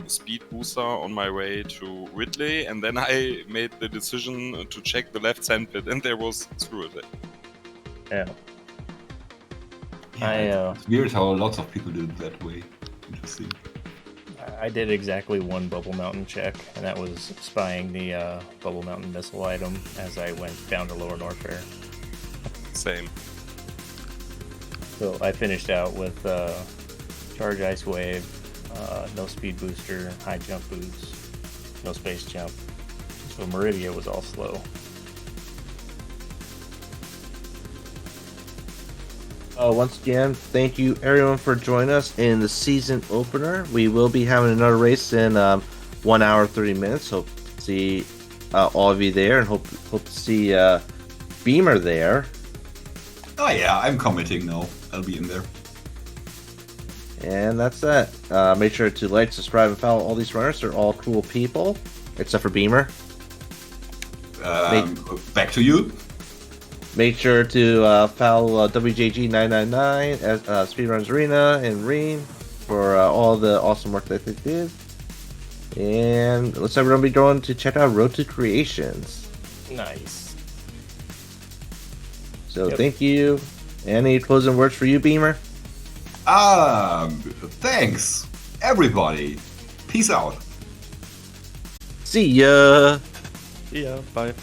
Speed Booster on my way to Ridley, and then I made the decision to check the left sandpit, and there was Screw Attack. Yeah. It's weird how lots of people did it that way. Interesting. I did exactly one Bubble Mountain check, and that was spying the Bubble Mountain missile item as I went down to Lower Norfair. Same. So I finished out with charge ice wave, no speed booster, high jump boost, no space jump. So Meridia was all slow. Once again, thank you everyone for joining us in the season opener. We will be having another race in 1 hour 30 minutes. Hope to see all of you there, and hope to see Beamer there. Oh yeah, I'm committing now. I'll be in there. And that's that. Make sure to like, subscribe, and follow all these runners. They're all cool people, except for Beamer. Back to you. Make sure to follow WJG999 at Speedrunners Arena and Reen for all the awesome work that they did. And looks like we're going to be going to check out Road to Creations. Nice. So thank you. Any closing words for you, Beamer? Thanks, everybody. Peace out. See ya. Yeah, bye.